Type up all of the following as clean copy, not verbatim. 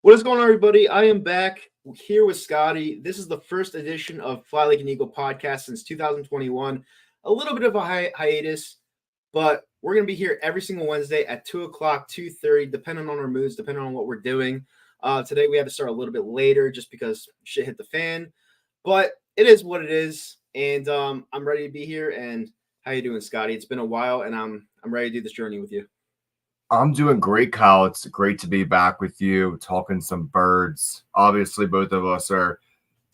What is going on, everybody? I am back here with Scotty. This is the first edition of Fly Like an Eagle podcast since 2021. A little bit of a hiatus, but we're going to be here every single Wednesday at 2 o'clock, 2:30, depending on our moods, depending on what we're doing. Today, we had to start a little bit later just because shit hit the fan, but it is what it is, and I'm ready to be here. And how you doing, Scotty? It's been a while, and I'm ready to do this journey with you. I'm doing great, Kyle. It's great to be back with you, talking some birds. Obviously, both of us are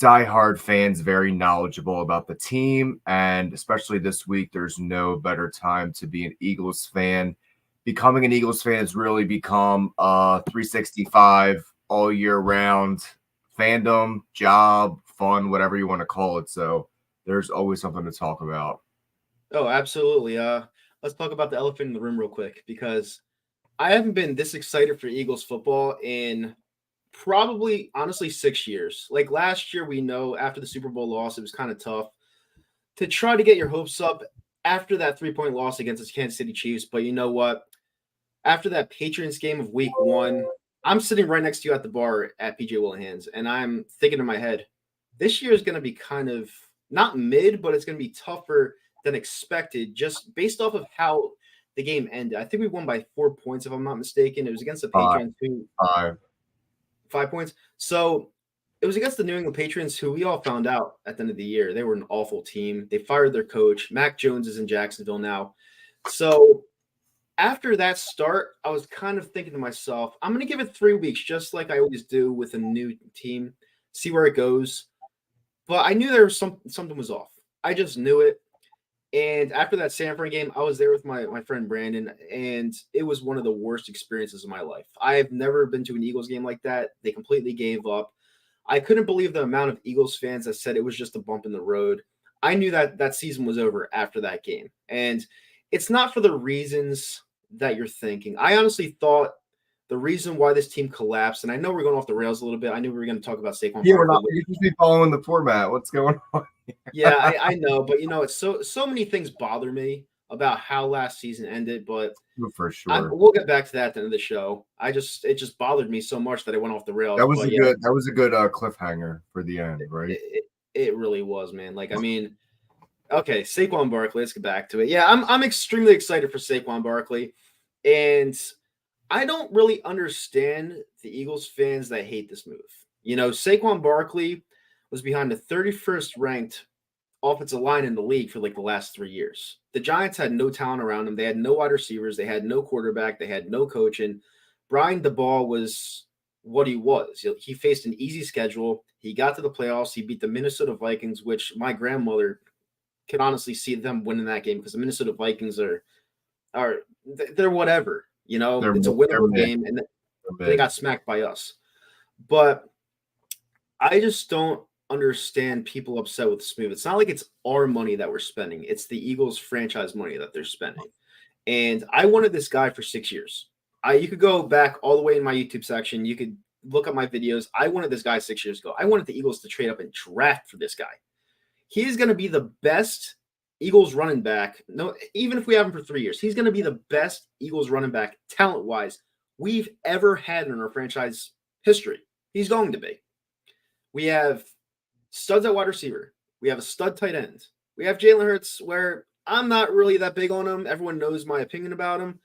diehard fans, very knowledgeable about the team. And especially this week, there's no better time to be an Eagles fan. Becoming an Eagles fan has really become a 365 all year round fandom, job, fun, whatever you want to call it. So there's always something to talk about. Oh, absolutely. Let's talk about the elephant in the room real quick, because I haven't been this excited for Eagles football in probably, honestly, 6 years. Like last year, we know after the Super Bowl loss, it was kind of tough to try to get your hopes up after that 3-point loss against the Kansas City Chiefs. But you know what? After that Patriots game of week 1, I'm sitting right next to you at the bar at PJ Willihan's, and I'm thinking in my head, this year is going to be kind of not mid, but it's going to be tougher than expected, just based off of how the game ended. I think we won by 4 points, if I'm not mistaken. It was against the Patriots, who 5 points. So it was against the New England Patriots, who we all found out at the end of the year they were an awful team. They fired their coach. Mac Jones is in Jacksonville now. So after that start, I was kind of thinking to myself, I'm going to give it 3 weeks, just like I always do with a new team, see where it goes. But I knew there was something was off. I just knew it. And after that San Fran game, I was there with my friend Brandon, and it was one of the worst experiences of my life. I've never been to an Eagles game like that. They completely gave up. I couldn't believe the amount of Eagles fans that said it was just a bump in the road. I knew that season was over after that game. And it's not for the reasons that you're thinking. I honestly thought the reason why this team collapsed, and I know we're going off the rails a little bit. I knew we were going to talk about Saquon. Yeah, we're not. You should be following the format. What's going on? Yeah, I know, but it's so many things bother me about how last season ended. But for sure, we'll get back to that at the end of the show. It just bothered me so much that I went off the rails. That was a good cliffhanger for the end, right? It really was, man. Like, I mean, okay, Saquon Barkley. Let's get back to it. Yeah, I'm extremely excited for Saquon Barkley, and I don't really understand the Eagles fans that hate this move. Saquon Barkley was behind the 31st ranked offensive line in the league for like the last 3 years. The Giants had no talent around them. They had no wide receivers. They had no quarterback. They had no coaching. Brian DeBall was what he was. He faced an easy schedule. He got to the playoffs. He beat the Minnesota Vikings, which my grandmother could honestly see them winning that game, because the Minnesota Vikings they're whatever. It's a winnable game, and they got smacked by us. But I just don't understand people upset with this move. It's not like it's our money that we're spending. It's the Eagles franchise money that they're spending. And I wanted this guy for 6 years. You could go back all the way in my YouTube section. You could look at my videos. I wanted this guy 6 years ago. I wanted the Eagles to trade up and draft for this guy. He is going to be the best Eagles running back. No, even if we have him for 3 years, he's going to be the best Eagles running back, talent-wise, we've ever had in our franchise history. He's going to be. We have studs at wide receiver. We have a stud tight end. We have Jalen Hurts, where I'm not really that big on him. Everyone knows my opinion about him.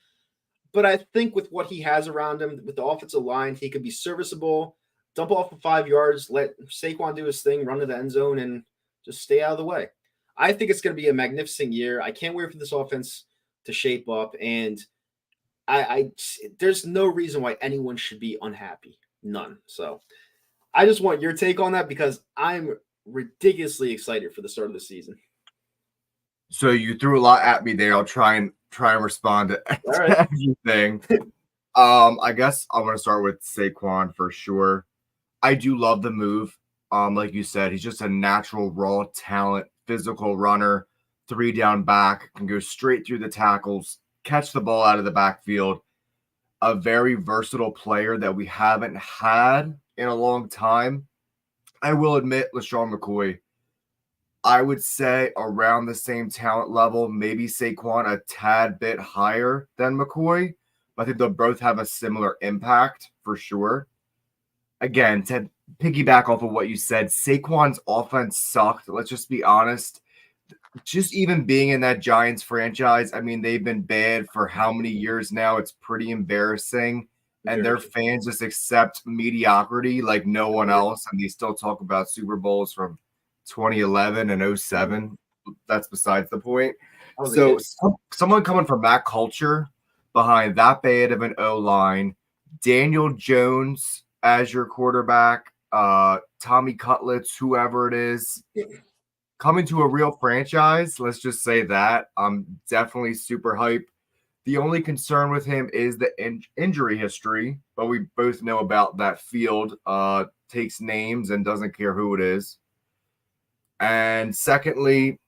But I think with what he has around him, with the offensive line, he could be serviceable, dump off for 5 yards, let Saquon do his thing, run to the end zone, and just stay out of the way. I think it's going to be a magnificent year. I can't wait for this offense to shape up. And there's no reason why anyone should be unhappy. None. So I just want your take on that, because I'm ridiculously excited for the start of the season. So you threw a lot at me there. I'll try and respond to everything. I guess I want to start with Saquon for sure. I do love the move. Like you said, he's just a natural raw talent, physical runner, 3-down back, can go straight through the tackles, catch the ball out of the backfield. A very versatile player that we haven't had in a long time. I will admit, LaShawn McCoy, I would say around the same talent level, maybe Saquon a tad bit higher than McCoy. I think they'll both have a similar impact for sure. again, to piggyback off of what you said, Saquon's offense sucked. Let's just be honest. Just even being in that Giants franchise, I mean, they've been bad for how many years now? It's pretty embarrassing. And their fans just accept mediocrity like no one else. And they still talk about Super Bowls from 2011 and 07. That's besides the point. So someone coming from that culture behind that bad of an O-line, Daniel Jones as your quarterback, Tommy Cutlets, whoever it is, coming to a real franchise, let's just say that. I'm definitely super hype. The only concern with him is the injury history, but we both know about that field. Takes names and doesn't care who it is. And secondly,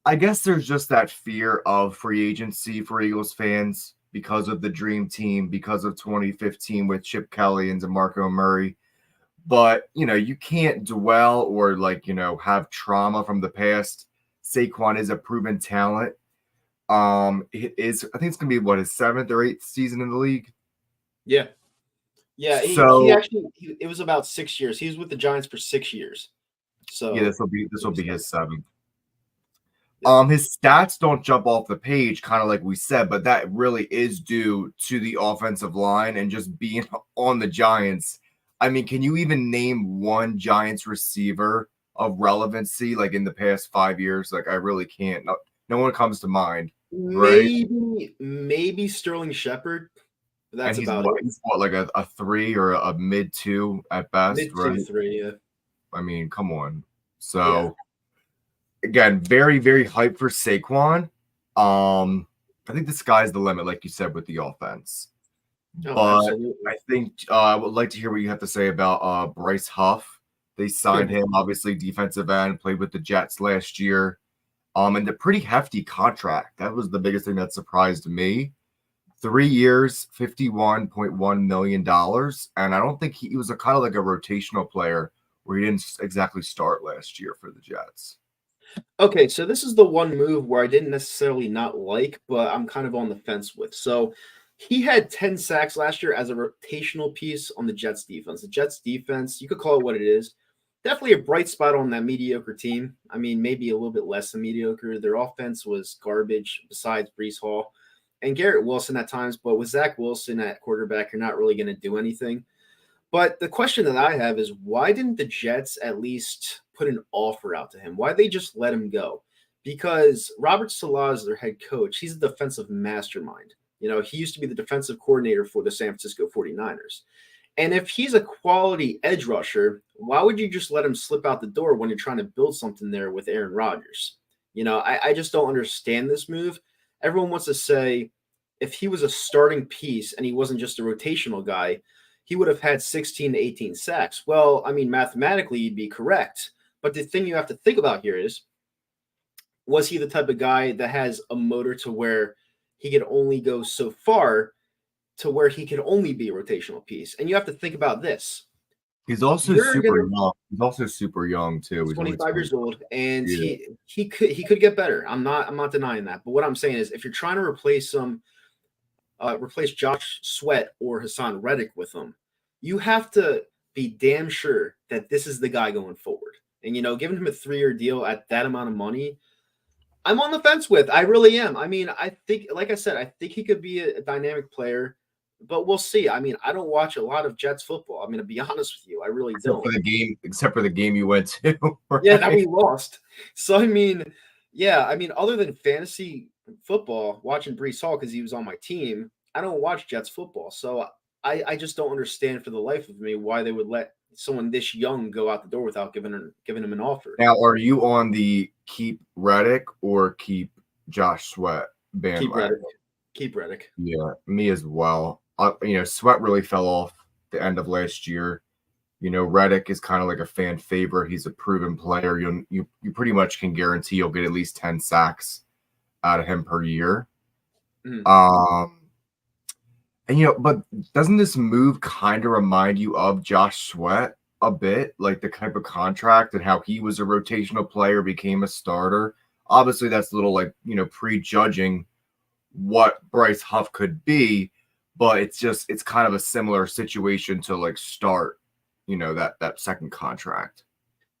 I guess there's just that fear of free agency for Eagles fans because of the dream team, because of 2015 with Chip Kelly and DeMarco Murray. But, you can't dwell or have trauma from the past. Saquon is a proven talent. I think it's going to be his 7th or 8th season in the league. Yeah. Yeah. He actually, it was about 6 years. He was with the Giants for 6 years. So yeah, this will be his 7th. His stats don't jump off the page, kind of like we said, but that really is due to the offensive line and just being on the Giants. I mean, can you even name one Giants receiver of relevancy in the past 5 years? I really can't. No one comes to mind. Right? Maybe Sterling Shepard. That's about it. He's a 3 or a mid 2 at best, mid right? 2-3, yeah. I mean, come on. So again, very, very hyped for Saquon. I think the sky's the limit, like you said, with the offense. But absolutely. I think I would like to hear what you have to say about Bryce Huff. They signed him, obviously defensive end, played with the Jets last year. And a pretty hefty contract. That was the biggest thing that surprised me. 3 years, $51.1 million. And I don't think he was kind of like a rotational player where he didn't exactly start last year for the Jets. Okay, so this is the one move where I didn't necessarily not like, but I'm kind of on the fence with. So he had 10 sacks last year as a rotational piece on the Jets defense. The Jets defense, you could call it what it is. Definitely a bright spot on that mediocre team. I mean, maybe a little bit less than mediocre. Their offense was garbage besides Bryce Hall and Garrett Wilson at times. But with Zach Wilson at quarterback, you're not really going to do anything. But the question that I have is, why didn't the Jets at least put an offer out to him? Why'd they just let him go? Because Robert Saleh is their head coach. He's a defensive mastermind. He used to be the defensive coordinator for the San Francisco 49ers. And if he's a quality edge rusher, why would you just let him slip out the door when you're trying to build something there with Aaron Rodgers? I just don't understand this move. Everyone wants to say if he was a starting piece and he wasn't just a rotational guy, he would have had 16 to 18 sacks. Well, I mean, mathematically, you'd be correct. But the thing you have to think about here is, was he the type of guy that has a motor to where he could only go so far to where he could only be a rotational piece? And you have to think about this. He's also super young. He's also super young too. He's 25 years old, and he could get better. I'm not denying that. But what I'm saying is, if you're trying to replace Josh Sweat or Hassan Reddick with him, you have to be damn sure that this is the guy going forward. And, giving him a 3-year deal at that amount of money, I'm on the fence with. I really am. I mean, I think, like I said, I think he could be a dynamic player, but we'll see. I mean, I don't watch a lot of Jets football. I'm going to be honest with you. I really don't. Except for the game you went to. Right? Yeah, that we lost. So, I mean, other than fantasy football, watching Bryce Hall because he was on my team, I don't watch Jets football. So I just don't understand for the life of me why they would let someone this young go out the door without giving him an offer. Now, are you on the keep Reddick or keep Josh Sweat bandwagon? Keep Reddick. Yeah, me as well. Sweat really fell off the end of last year. Reddick is kind of like a fan favorite. He's a proven player. You pretty much can guarantee you'll get at least 10 sacks out of him per year. Mm. But doesn't this move kind of remind you of Josh Sweat a bit? Like the type of contract and how he was a rotational player, became a starter. Obviously, that's a little prejudging what Bryce Huff could be. but it's kind of a similar situation to like start, that second contract.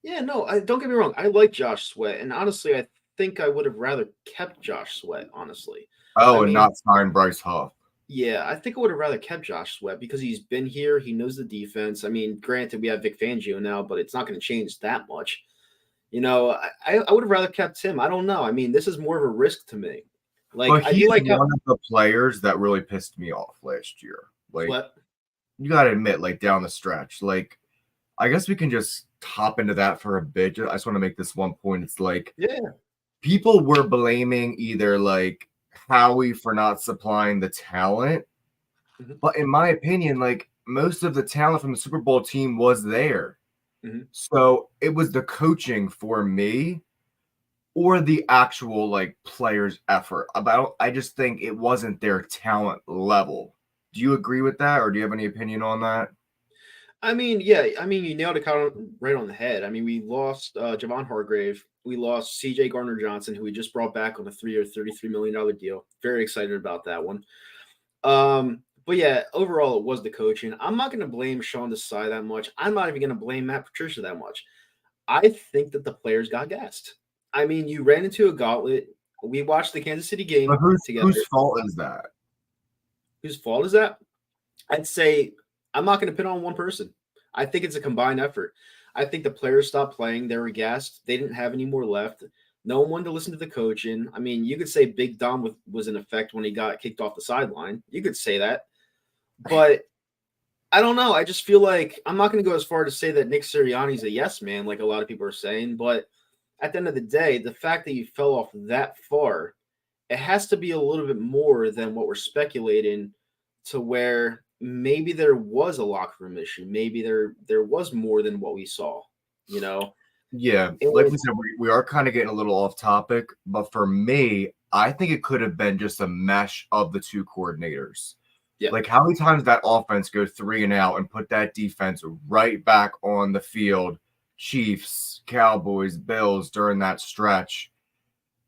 Yeah, no, don't get me wrong. I like Josh Sweat, and honestly, I think I would have rather kept Josh Sweat. Honestly, I Oh, and mean, not sign Bryce Huff. yeah, I think I would have rather kept Josh Sweat because he's been here. He knows the defense. I mean, granted, we have Vic Fangio now, but it's not going to change that much. I would have rather kept him. I don't know. I mean, this is more of a risk to me. Like, But I do he's like how one of the players that really pissed me off last year. Like, Sweat. you got to admit, like, down the stretch, like, I guess we can just hop into that for a bit. I just want to make this one point. It's like, Yeah. people were blaming either, like, Howie for not supplying the talent. Mm-hmm. But in my opinion, like, most of the talent from the Super Bowl team was there. Mm-hmm. So it was the coaching for me or the actual like players' effort. I just think it wasn't their talent level. Do you agree with that, or do you have any opinion on that? I mean, yeah. I mean, you nailed it kind of right on the head. I mean, we lost Javon Hargrave. We lost C.J. Gardner-Johnson, who we just brought back on a 3-year, $33 million deal. Very excited about that one. But yeah, overall, it was the coaching. I'm not going to blame Sean Desai that much. I'm not even going to blame Matt Patricia that much. I think that the players got gassed. I mean, you ran into a gauntlet. We watched the Kansas City game together. Whose fault is that? Whose fault is that? I'd say I'm not going to pin on one person. I think it's a combined effort. I think the players stopped playing. They were gassed. They didn't have any more left. No one wanted to listen to the coaching. I mean, you could say Big Dom was in effect when he got kicked off the sideline. You could say that. But I don't know. I just feel like I'm not going to go as far to say that Nick Sirianni's a yes man, like a lot of people are saying. But at the end of the day, the fact that you fell off that far, it has to be a little bit more than what we're speculating, to where maybe there was a locker room issue. Maybe there was more than what we saw, Yeah, like we said, we are kind of getting a little off topic, but for me, I think it could have been just a mesh of the two coordinators. Yeah. Like, how many times that offense go 3 and out and put that defense right back on the field, Chiefs, Cowboys, Bills during that stretch,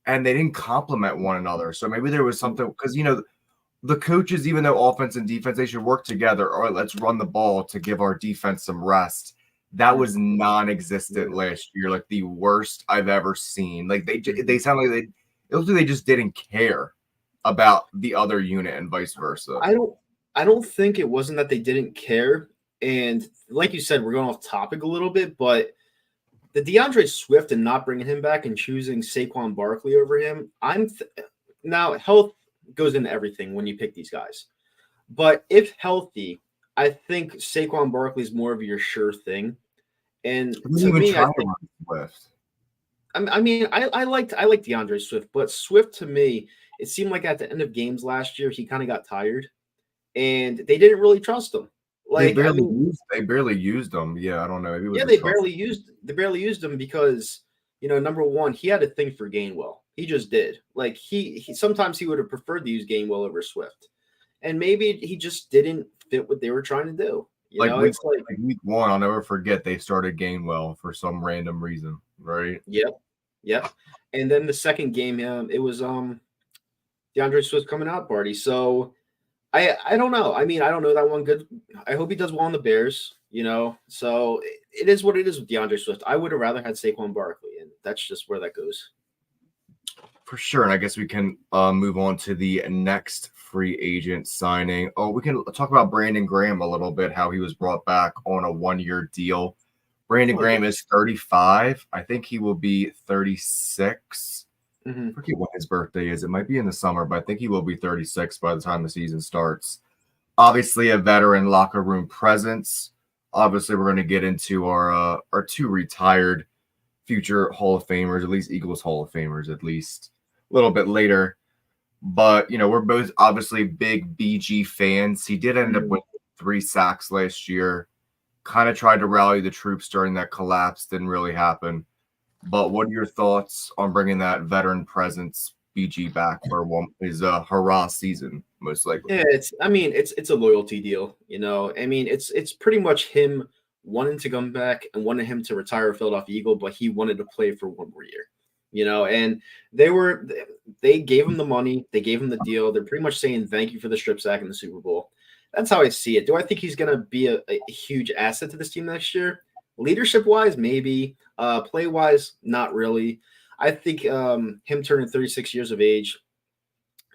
and they didn't complement one another. So maybe there was something, because, the coaches, even though offense and defense, they should work together. All right, let's run the ball to give our defense some rest. That was non-existent last year, like the worst I've ever seen. Like they sound like it looks like they just didn't care about the other unit and vice versa. I don't think it wasn't that they didn't care. And like you said, we're going off topic a little bit, but the DeAndre Swift and not bringing him back and choosing Saquon Barkley over him, now health goes into everything when you pick these guys. But if healthy, I think Saquon Barkley is more of your sure thing. And to me, I think Swift. I mean, I like DeAndre Swift, but Swift to me, it seemed like at the end of games last year, he kind of got tired, and they didn't really trust him. Like they barely used him. Yeah, I don't know. Maybe it was they barely used him because number one, he had a thing for Gainwell. He just did. Like he sometimes he would have preferred to use Gainwell over Swift, and maybe he just didn't fit what they were trying to do. Like week 1, I'll never forget they started Gainwell for some random reason, right? Yep. And then the second game, it was DeAndre Swift coming out party. So I don't know. I mean, I don't know that one good. I hope he does well on the Bears. So it is what it is with DeAndre Swift. I would have rather had Saquon Barkley, and that's just where that goes. For sure. And I guess we can move on to the next free agent signing. Oh, we can talk about Brandon Graham a little bit, how he was brought back on a 1-year deal. Brandon Graham is 35. I think he will be 36. I forget what his birthday is. It might be in the summer, but I think he will be 36 by the time the season starts. Obviously, a veteran locker room presence. Obviously, we're going to get into our 2 retired future Hall of Famers, at least Eagles Hall of Famers, at least a little bit later. But, we're both obviously big BG fans. He did end up with 3 sacks last year. Kind of tried to rally the troops during that collapse. Didn't really happen. But what are your thoughts on bringing that veteran presence BG back for his hurrah season, most likely? Yeah, it's a loyalty deal. I mean, it's pretty much him wanting to come back and wanting him to retire a Philadelphia Eagle, but he wanted to play for 1 more year. And they gave him the money, they gave him the deal. They're pretty much saying thank you for the strip sack in the Super Bowl. That's how I see it. Do I think he's going to be a huge asset to this team next year? Leadership wise, maybe. Play wise, not really. I think him turning 36 years of age,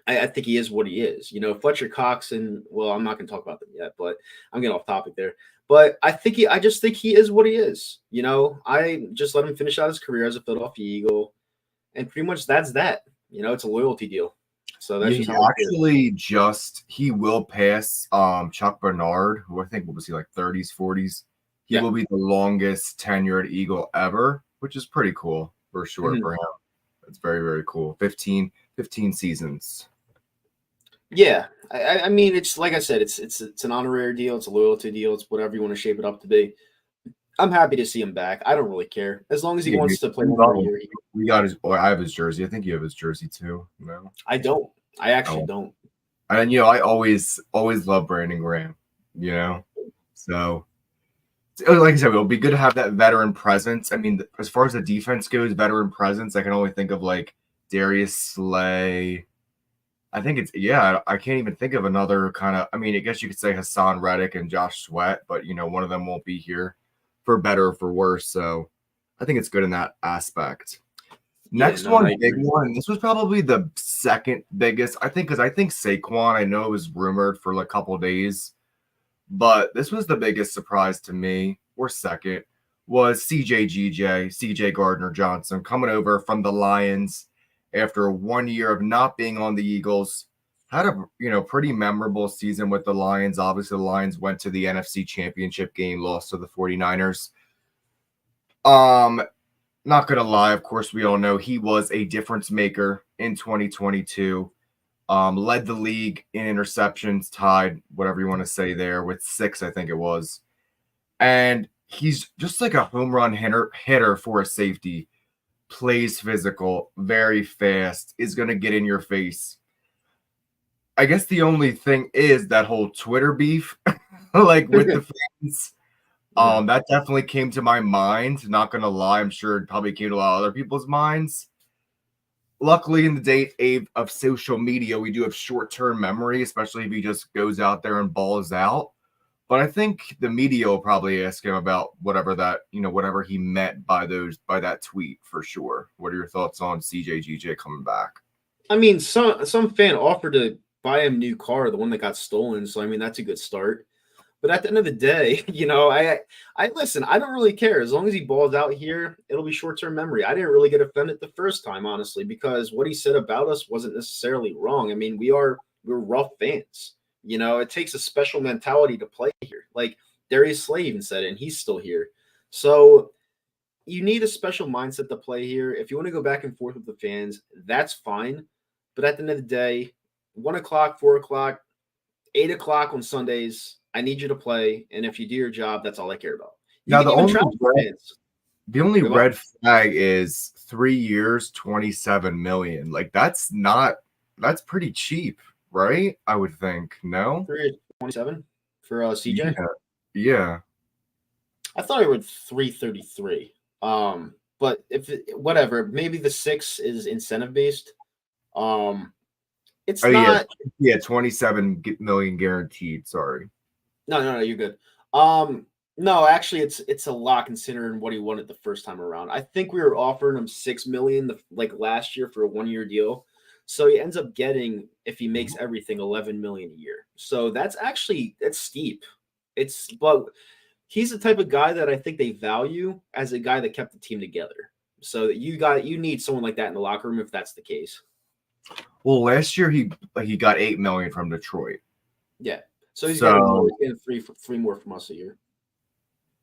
I think he is what he is. Fletcher Cox and I'm not going to talk about them yet, but I'm getting off topic there. But I just think he is what he is. I just let him finish out his career as a Philadelphia Eagle, and pretty much that's that. It's a loyalty deal. So that's just how he will pass Chuck Bernard, who I think was he like 30s, 40s. He will be the longest tenured Eagle ever, which is pretty cool for sure for him. It's very, very cool. 15 seasons. Yeah, I mean, it's like I said, it's an honorary deal, it's a loyalty deal, it's whatever you want to shape it up to be. I'm happy to see him back. I don't really care as long as he wants to play one more year. We got his. I have his jersey. I think you have his jersey too. No, I don't. I actually don't. And I always love Brandon Graham. So like I said, it'll be good to have that veteran presence. I mean, as far as the defense goes, veteran presence, I can only think of like Darius Slay. I think I can't even think of another kind of. I mean, I guess you could say Hassan Reddick and Josh Sweat, but one of them won't be here for better or for worse. So I think it's good in that aspect. Next big one. This was probably the second biggest, I think, because I think Saquon, I know it was rumored for like a couple of days, but this was the biggest surprise to me, or second, was CJ Gardner-Johnson coming over from the Lions after 1 year of not being on the Eagles. Had a pretty memorable season with the Lions. Obviously, the Lions went to the NFC Championship game, lost to the 49ers. Not gonna lie, of course, we all know he was a difference maker in 2022. Led the league in interceptions, tied whatever you want to say there with 6, I think it was. And he's just like a home run hitter for a safety. Plays physical, very fast, is going to get in your face. I guess the only thing is that whole Twitter beef, like with the fans. That definitely came to my mind. Not going to lie, I'm sure it probably came to a lot of other people's minds. Luckily, in the day of social media, we do have short-term memory, especially if he just goes out there and balls out. But I think the media will probably ask him about whatever he meant by that tweet for sure. What are your thoughts on CJGJ coming back? I mean, some fan offered to buy him a new car, the one that got stolen. So I mean, that's a good start. But at the end of the day, I listen. I don't really care as long as he balls out here. It'll be short-term memory. I didn't really get offended the first time, honestly, because what he said about us wasn't necessarily wrong. I mean, we're rough fans. It takes a special mentality to play here. Like Darius Slay even said it, and he's still here. So you need a special mindset to play here. If you want to go back and forth with the fans, that's fine. But at the end of the day, 1 o'clock, 4 o'clock, 8 o'clock on Sundays, I need you to play. And if you do your job, that's all I care about. Now, the only red flag is 3 years, $27 million. Like that's pretty cheap. Right? I would think. No? 327 for CJ? Yeah. I thought it was 333. But whatever, maybe the 6 is incentive based. It's not. Yeah, 27 million guaranteed. Sorry. No, you're good. No, actually, it's a lot considering what he wanted the first time around. I think we were offering him $6 million like last year for a 1-year deal. So he ends up getting, if he makes everything, $11 million a year. So that's steep. But he's the type of guy that I think they value as a guy that kept the team together. So you need someone like that in the locker room if that's the case. Well, last year he got $8 million from Detroit. Yeah. So he's getting three more from us a year.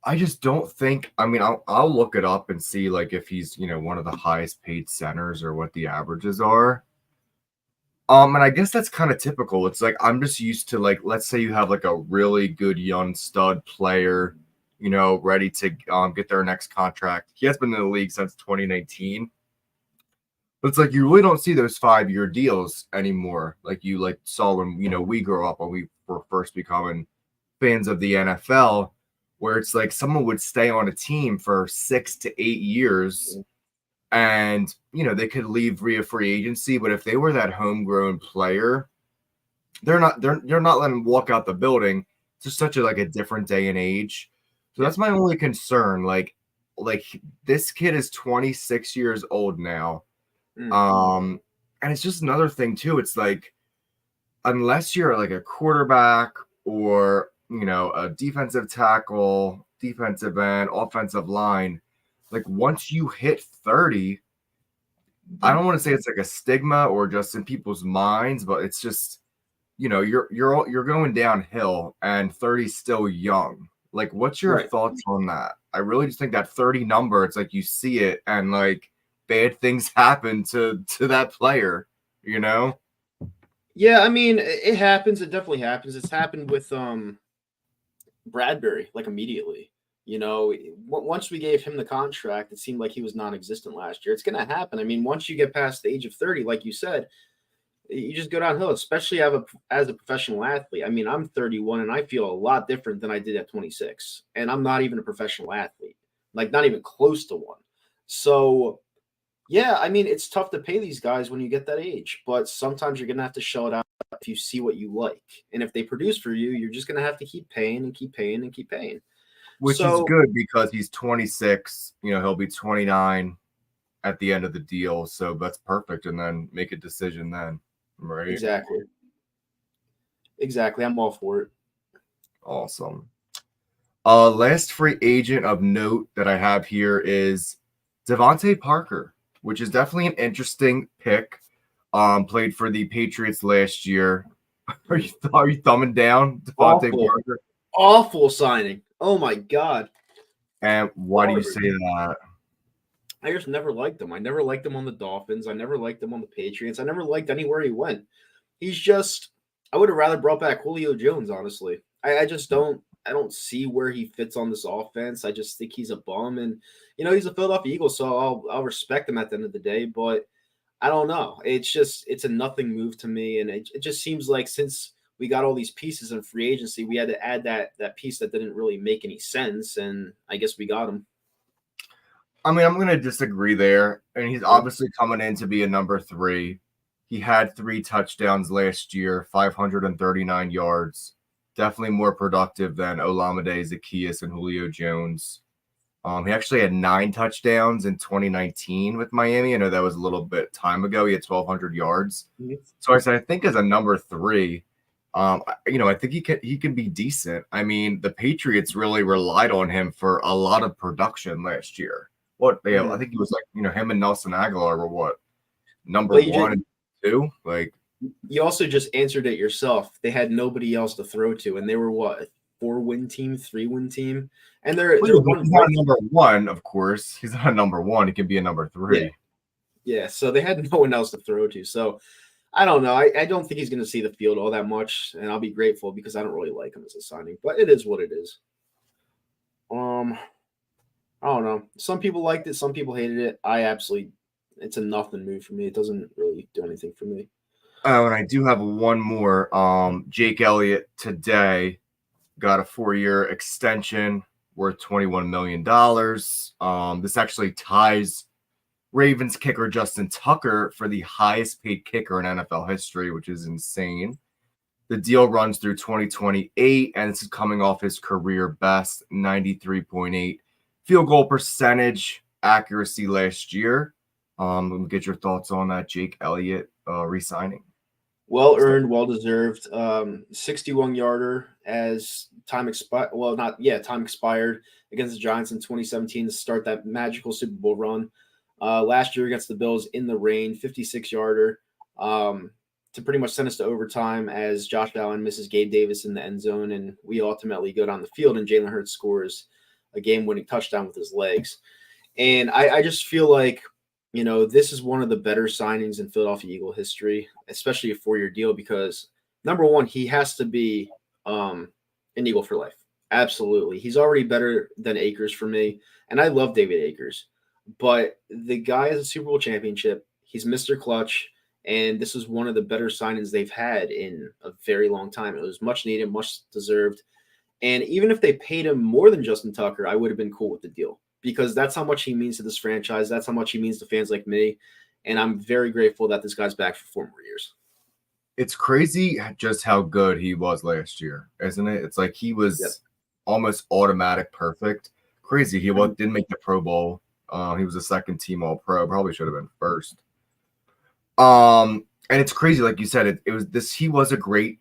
I just don't think. I mean, I'll look it up and see like if he's one of the highest paid centers or what the averages are. And I guess that's kind of typical. It's like I'm just used to like, let's say you have like a really good young stud player, ready to get their next contract. He has been in the league since 2019. But it's like you really don't see those 5-year deals anymore, like you saw when we grew up when we were first becoming fans of the NFL, where it's like someone would stay on a team for 6 to 8 years. And, they could leave via free agency. But if they were that homegrown player, they're not letting him walk out the building. It's just such a different day and age. So that's my only concern. Like this kid is 26 years old now. And it's just another thing too. It's like, unless you're like a quarterback or, a defensive tackle, defensive end, offensive line, like once you hit 30, I don't want to say it's like a stigma or just in people's minds, but it's just, you're going downhill and 30 is still young. Like, what's your thoughts on that? I really just think that 30 number, it's like you see it and like bad things happen to that player, Yeah, I mean, it happens. It definitely happens. It's happened with Bradbury, like immediately. Once we gave him the contract, it seemed like he was non-existent last year. It's going to happen. I mean, once you get past the age of 30, like you said, you just go downhill, especially as a professional athlete. I mean, I'm 31 and I feel a lot different than I did at 26. And I'm not even a professional athlete, like not even close to one. So, yeah, I mean, it's tough to pay these guys when you get that age, but sometimes you're going to have to shell it out if you see what you like. And if they produce for you, you're just going to have to keep paying and keep paying and keep paying. Which is good because he's 26. He'll be 29 at the end of the deal. So that's perfect. And then make a decision then. Right. Exactly. I'm all for it. Awesome. Last free agent of note that I have here is Devante Parker, which is definitely an interesting pick. Played for the Patriots last year. Are you thumbing down Devante Parker? Awful signing. Oh my God. And why do you say that? I just never liked him. I never liked him on the Dolphins. I never liked him on the Patriots. I never liked anywhere he went. He's just, I would have rather brought back Julio Jones, honestly. I don't see where he fits on this offense. I just think he's a bum. And, he's a Philadelphia Eagle, so I'll respect him at the end of the day. But I don't know. It's a nothing move to me. And it just seems like since we got all these pieces in free agency, we had to add that piece that didn't really make any sense. And I guess we got him. I mean, I'm going to disagree there. And he's obviously coming in to be a number 3. He had 3 touchdowns last year, 539 yards. Definitely more productive than Olamide, Zaccheaus, and Julio Jones. He actually had 9 touchdowns in 2019 with Miami. I know that was a little bit time ago. He had 1,200 yards. Mm-hmm. So I think as a number 3, I think he can be decent. I mean, the Patriots really relied on him for a lot of production last year. I think he was like, him and Nelson Aguilar were what? Number 1 and 2? Like, you also just answered it yourself. They had nobody else to throw to, and they were what, a 4-win team, 3-win team? And they're he's not number 1, of course. He's not a number 1. He can be a number 3. Yeah. So they had no one else to throw to. So I don't know. I don't think he's going to see the field all that much, and I'll be grateful because I don't really like him as a signing. But it is what it is. I don't know. Some people liked it. Some people hated it. It's a nothing move for me. It doesn't really do anything for me. Oh, and I do have one more. Jake Elliott today got a 4-year extension worth $21 million. This actually ties Ravens kicker Justin Tucker for the highest paid kicker in NFL history, which is insane. The deal runs through 2028, and this is coming off his career best 93.8 field goal percentage accuracy last year. Let me get your thoughts on that Jake Elliott re-signing. Well earned, well deserved. 61-yarder as time expired. Well, time expired against the Giants in 2017 to start that magical Super Bowl run. Last year against the Bills in the rain, 56-yarder to pretty much send us to overtime as Josh Allen misses Gabe Davis in the end zone, and we ultimately go down the field and Jalen Hurts scores a game-winning touchdown with his legs. And I just feel like, this is one of the better signings in Philadelphia Eagle history, especially a 4-year deal, because number one, he has to be an Eagle for life. Absolutely. He's already better than Akers for me. And I love David Akers, but the guy has a Super Bowl championship. He's Mr. Clutch. And this is one of the better signings they've had in a very long time. It was much needed, much deserved. And even if they paid him more than Justin Tucker, I would have been cool with the deal, because that's how much he means to this franchise. That's how much he means to fans like me. And I'm very grateful that this guy's back for 4 more years. It's crazy just how good he was last year, isn't it? It's like he was almost automatic perfect. Crazy. He didn't make the Pro Bowl. He was a second team All Pro. Probably should have been first. And it's crazy, like you said, it was this. He was a great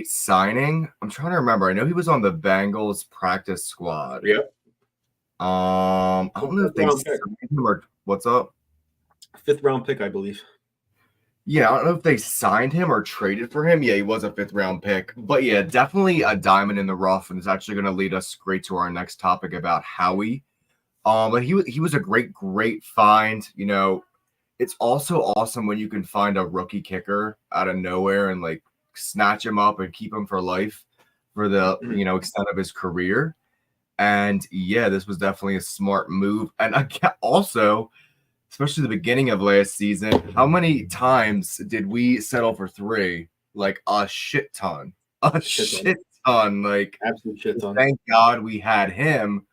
signing. I'm trying to remember. I know he was on the Bengals practice squad. Yep. I don't know if they signed him or what's up. 5th round pick, I believe. Yeah, I don't know if they signed him or traded for him. Yeah, he was a 5th round pick. But yeah, definitely a diamond in the rough, and it's actually going to lead us straight to our next topic about Howie. But he was a great find. You know, it's also awesome when you can find a rookie kicker out of nowhere and like snatch him up and keep him for life for the extent of his career. And yeah, this was definitely a smart move. And also, especially the beginning of last season, how many times did we settle for 3? Like a shit ton. Shit ton. Like, absolute shit ton. Thank God we had him.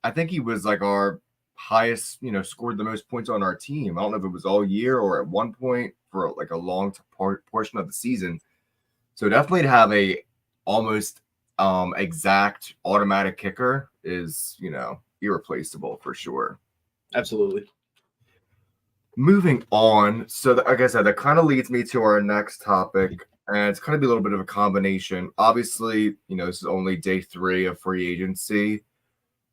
I think he was like our highest, scored the most points on our team. I don't know if it was all year or at one point for like a long portion of the season. So definitely to have a almost exact automatic kicker is, irreplaceable for sure. Absolutely. Moving on. So like I said, that kind of leads me to our next topic. And it's kind of be a little bit of a combination. Obviously, this is only day 3 of free agency.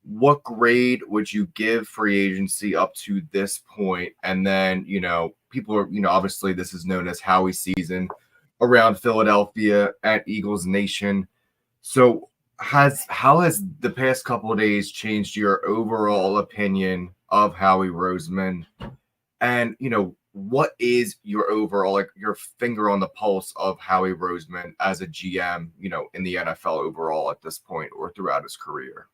What grade would you give free agency up to this point? And then, people are, obviously this is known as Howie season around Philadelphia at Eagles Nation. So how has the past couple of days changed your overall opinion of Howie Roseman? And, what is your overall, like your finger on the pulse of Howie Roseman as a GM, in the NFL overall at this point or throughout his career?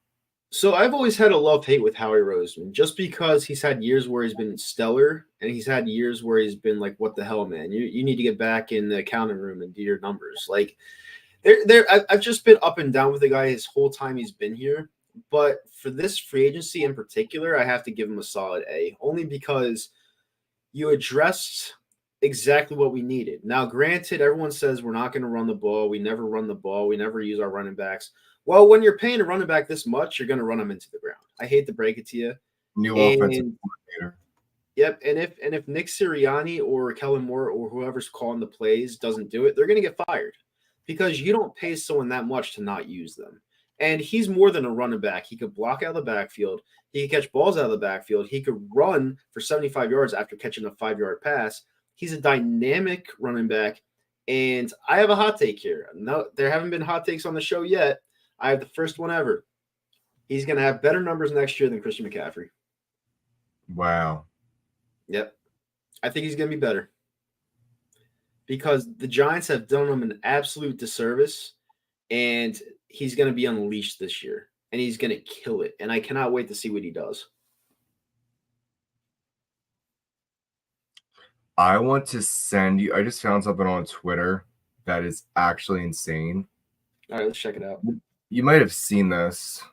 So I've always had a love-hate with Howie Roseman just because he's had years where he's been stellar and he's had years where he's been like, what the hell, man? You need to get back in the accounting room and do your numbers. Like, I've just been up and down with the guy his whole time he's been here. But for this free agency in particular, I have to give him a solid A, only because you addressed exactly what we needed. Now, granted, everyone says we're not going to run the ball. We never run the ball. We never use our running backs. Well, when you're paying a running back this much, you're going to run them into the ground. I hate to break it to you. New offensive coordinator. Yep, and if Nick Sirianni or Kellen Moore or whoever's calling the plays doesn't do it, they're going to get fired because you don't pay someone that much to not use them. And he's more than a running back. He could block out of the backfield. He could catch balls out of the backfield. He could run for 75 yards after catching a 5-yard pass. He's a dynamic running back. And I have a hot take here. No, there haven't been hot takes on the show yet. I have the first one ever. He's going to have better numbers next year than Christian McCaffrey. Wow. Yep. I think he's going to be better because the Giants have done him an absolute disservice, and he's going to be unleashed this year, and he's going to kill it. And I cannot wait to see what he does. I want to send you – I just found something on Twitter that is actually insane. All right, let's check it out. You might have seen this.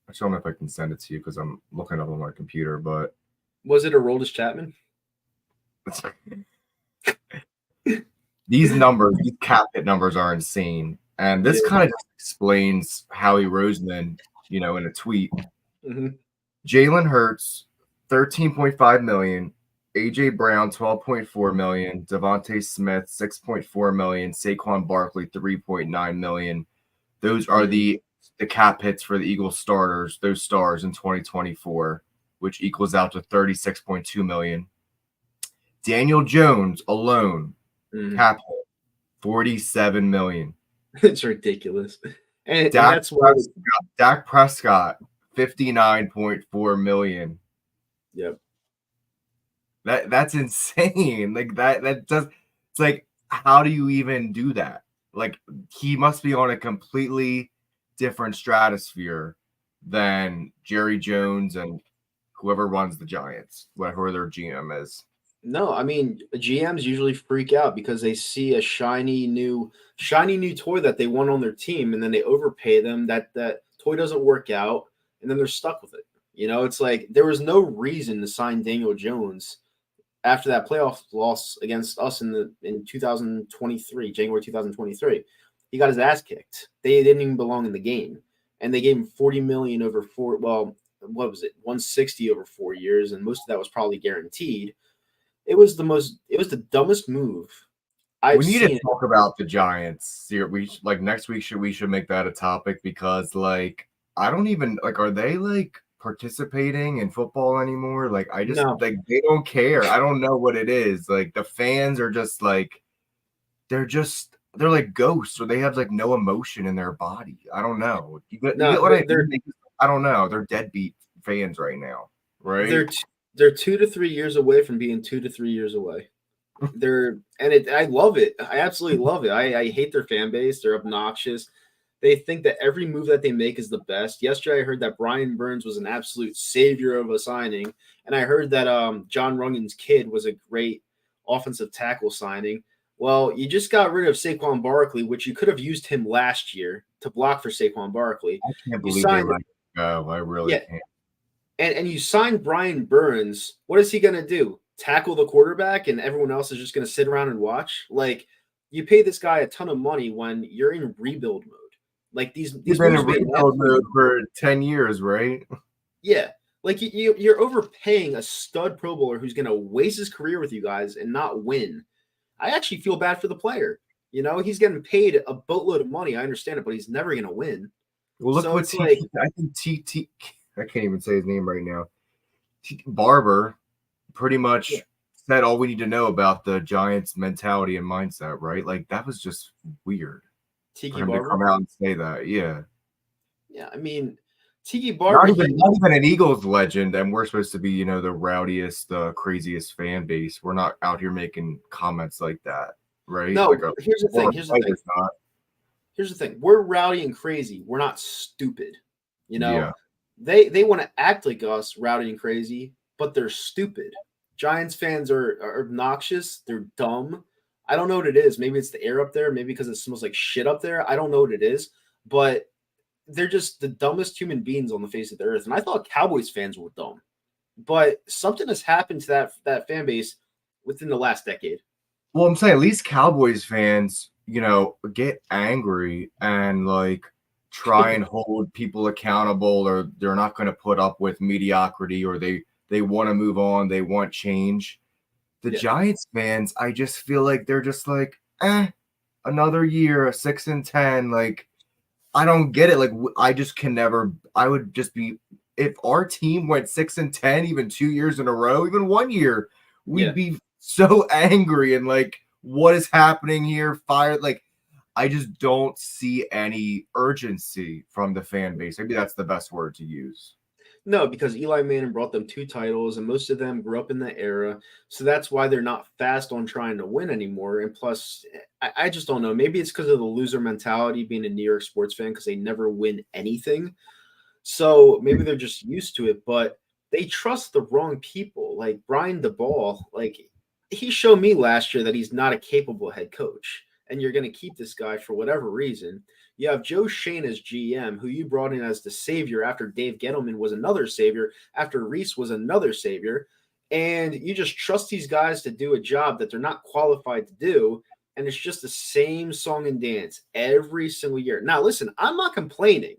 I don't know if I can send it to you because I'm looking up on my computer, but was it Aroldis Chapman? These numbers, these cap hit numbers are insane. And this kind of explains Howie Roseman, in a tweet. Mm-hmm. Jalen Hurts, $13.5 million. AJ Brown, $12.4 million. Devante Smith, $6.4 million. Saquon Barkley, $3.9 million. Those are the cap hits for the Eagles starters, those stars in 2024, which equals out to $36.2 million. Daniel Jones alone, cap hit, $47 million. It's ridiculous. And that's why Dak Prescott, $59.4 million. Yep. That's insane. Like that does. It's like, how do you even do that? Like, he must be on a completely different stratosphere than Jerry Jones and whoever runs the Giants, whoever their GM is. No, I mean, GMs usually freak out because they see a shiny new toy that they want on their team, and then they overpay them. That toy doesn't work out, and then they're stuck with it. It's like there was no reason to sign Daniel Jones after that playoff loss against us in 2023, January 2023. He got his ass kicked. They didn't even belong in the game, and they gave him $40 million over four. Well, what was it? 160 over 4 years, and most of that was probably guaranteed. It was the dumbest move I've We need seen. to talk about the Giants here. Next week we should make that a topic because like I don't even like are they like participating in football anymore? Like I just No. like they don't care. I don't know what it is. Like the fans are just like they're like ghosts or they have like no emotion in their body. I don't know. You get what I mean? I don't know. They're deadbeat fans right now, right? They're 2 to 3 years away from being 2 to 3 years away. I love it. I absolutely love it. I hate their fan base. They're obnoxious. They think that every move that they make is the best. Yesterday, I heard that Brian Burns was an absolute savior of a signing, and I heard that John Runyan's kid was a great offensive tackle signing. Well, you just got rid of Saquon Barkley, which you could have used him last year to block for Saquon Barkley. I can't believe they let him go. I really can't. And you signed Brian Burns. What is he going to do? Tackle the quarterback and everyone else is just going to sit around and watch? Like, you pay this guy a ton of money when you're in rebuild mode. Like, these You've been in rebuild mode for 10 years, right? Yeah. Like, you're overpaying a stud Pro Bowler who's going to waste his career with you guys and not win. I actually feel bad for the player. You know, he's getting paid a boatload of money. I understand it, but he's never going to win. Well, look what I think TT. I can't even say his name right now. Barber pretty much said all we need to know about the Giants' mentality and mindset, right? Like that was just weird. Tiki Barber to come out and say that, yeah. I mean, Tiki Barber not even an Eagles legend, and we're supposed to be, you know, the rowdiest, craziest fan base. We're not out here making comments like that, right? No, like here's the thing. Here's the thing. We're rowdy and crazy. We're not stupid. You know, they want to act like us, rowdy and crazy, but they're stupid. Giants fans are obnoxious. They're dumb. I don't know what it is. Maybe it's the air up there. Maybe because it smells like shit up there. I don't know what it is, but they're just the dumbest human beings on the face of the earth. And I thought Cowboys fans were dumb, but something has happened to that fan base within the last decade. Well, I'm saying at least Cowboys fans, you know, get angry and like try and hold people accountable, or they're not going to put up with mediocrity, or they want to move on, they want change. The Giants fans, I just feel like they're just like, another year, a 6-10. Like, I don't get it. Like, I just can never. I would just be if our team went 6-10, even 2 years in a row, even 1 year, we'd be so angry and like, what is happening here? Fired. Like, I just don't see any urgency from the fan base. Maybe that's the best word to use. No, because Eli Manning brought them 2 titles, and most of them grew up in that era. So that's why they're not fast on trying to win anymore. And plus, I just don't know. Maybe it's because of the loser mentality, being a New York sports fan, because they never win anything. So maybe they're just used to it, but they trust the wrong people. Like Brian DeBall, like he showed me last year that he's not a capable head coach, and you're going to keep this guy for whatever reason. You have Joe Shane as GM, who you brought in as the savior after Dave Gettleman was another savior, after Reese was another savior, and you just trust these guys to do a job that they're not qualified to do, and it's just the same song and dance every single year. Now, listen, I'm not complaining.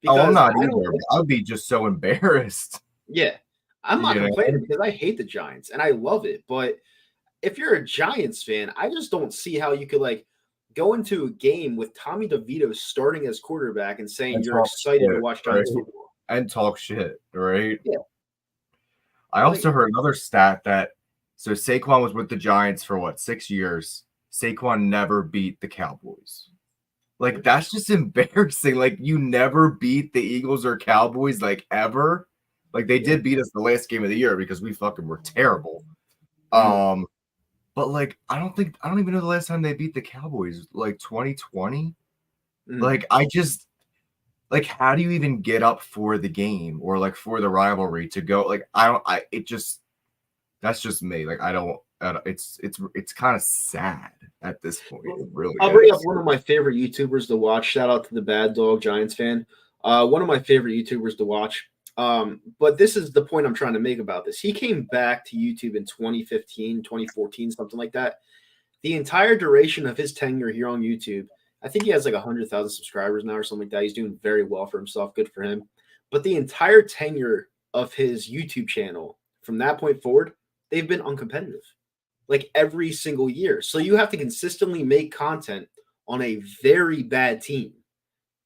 I'm not either. I would be just so embarrassed. Yeah, I'm not complaining because I hate the Giants, and I love it, but if you're a Giants fan, I just don't see how you could like go into a game with Tommy DeVito starting as quarterback and saying you're excited to watch Giants football. And talk shit, right? Yeah. I also heard another stat that so Saquon was with the Giants for what, 6 years? Saquon never beat the Cowboys. Like, that's just embarrassing. Like, you never beat the Eagles or Cowboys, like, ever. Like, they did beat us the last game of the year because we fucking were terrible. But like, I don't even know the last time they beat the Cowboys, like 2020. Like, I just like, how do you even get up for the game or like for the rivalry to go? Like, that's just me. Like, it's kind of sad at this point. It really I'll bring up one of my favorite YouTubers to watch. Shout out to the Bad Dog Giants fan. One of my favorite YouTubers to watch. But this is the point I'm trying to make about this. He came back to YouTube in 2015, 2014, something like that. The entire duration of his tenure here on YouTube, I think he has like 100,000 subscribers now or something like that. He's doing very well for himself. Good for him. But the entire tenure of his YouTube channel from that point forward, they've been uncompetitive like every single year. So you have to consistently make content on a very bad team.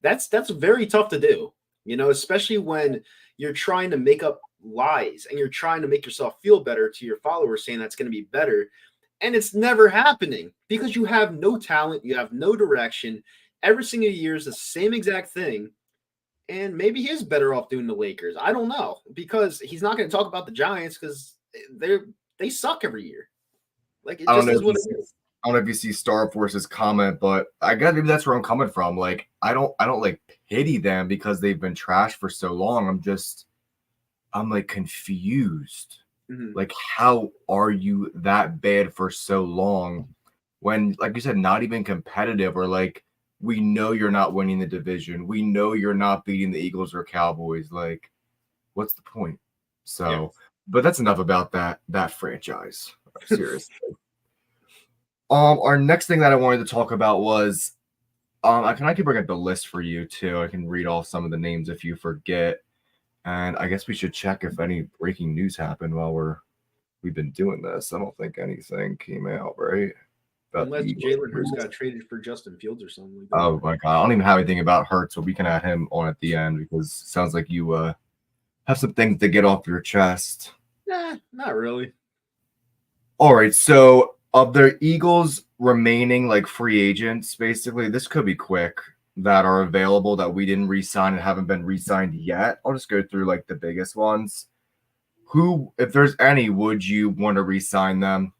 That's very tough to do, especially when you're trying to make up lies and you're trying to make yourself feel better to your followers saying that's going to be better. And it's never happening because you have no talent. You have no direction. Every single year is the same exact thing. And maybe he is better off doing the Lakers. I don't know, because he's not going to talk about the Giants because they suck every year. Like, it just is what it is. I don't know if you see Star Force's comment, but I guess maybe that's where I'm coming from. Like, I don't like pity them because they've been trashed for so long. I'm like confused. Mm-hmm. Like, how are you that bad for so long when, like you said, not even competitive, or like, we know you're not winning the division. We know you're not beating the Eagles or Cowboys. Like, what's the point? So, yeah. But that's enough about that franchise. Seriously. Our next thing that I wanted to talk about was, I can bring up the list for you too. I can read off some of the names if you forget, and I guess we should check if any breaking news happened while we've been doing this. I don't think anything came out, right? Unless Jalen Hurts got traded for Justin Fields or something like that. Oh my God, I don't even have anything about Hurts, so we can add him on at the end because it sounds like you have some things to get off your chest. Nah, not really. All right, so of the Eagles remaining like free agents, basically, this could be quick, that are available that we didn't re-sign and haven't been re-signed yet. I'll just go through like the biggest ones. Who, if there's any, would you want to re-sign them?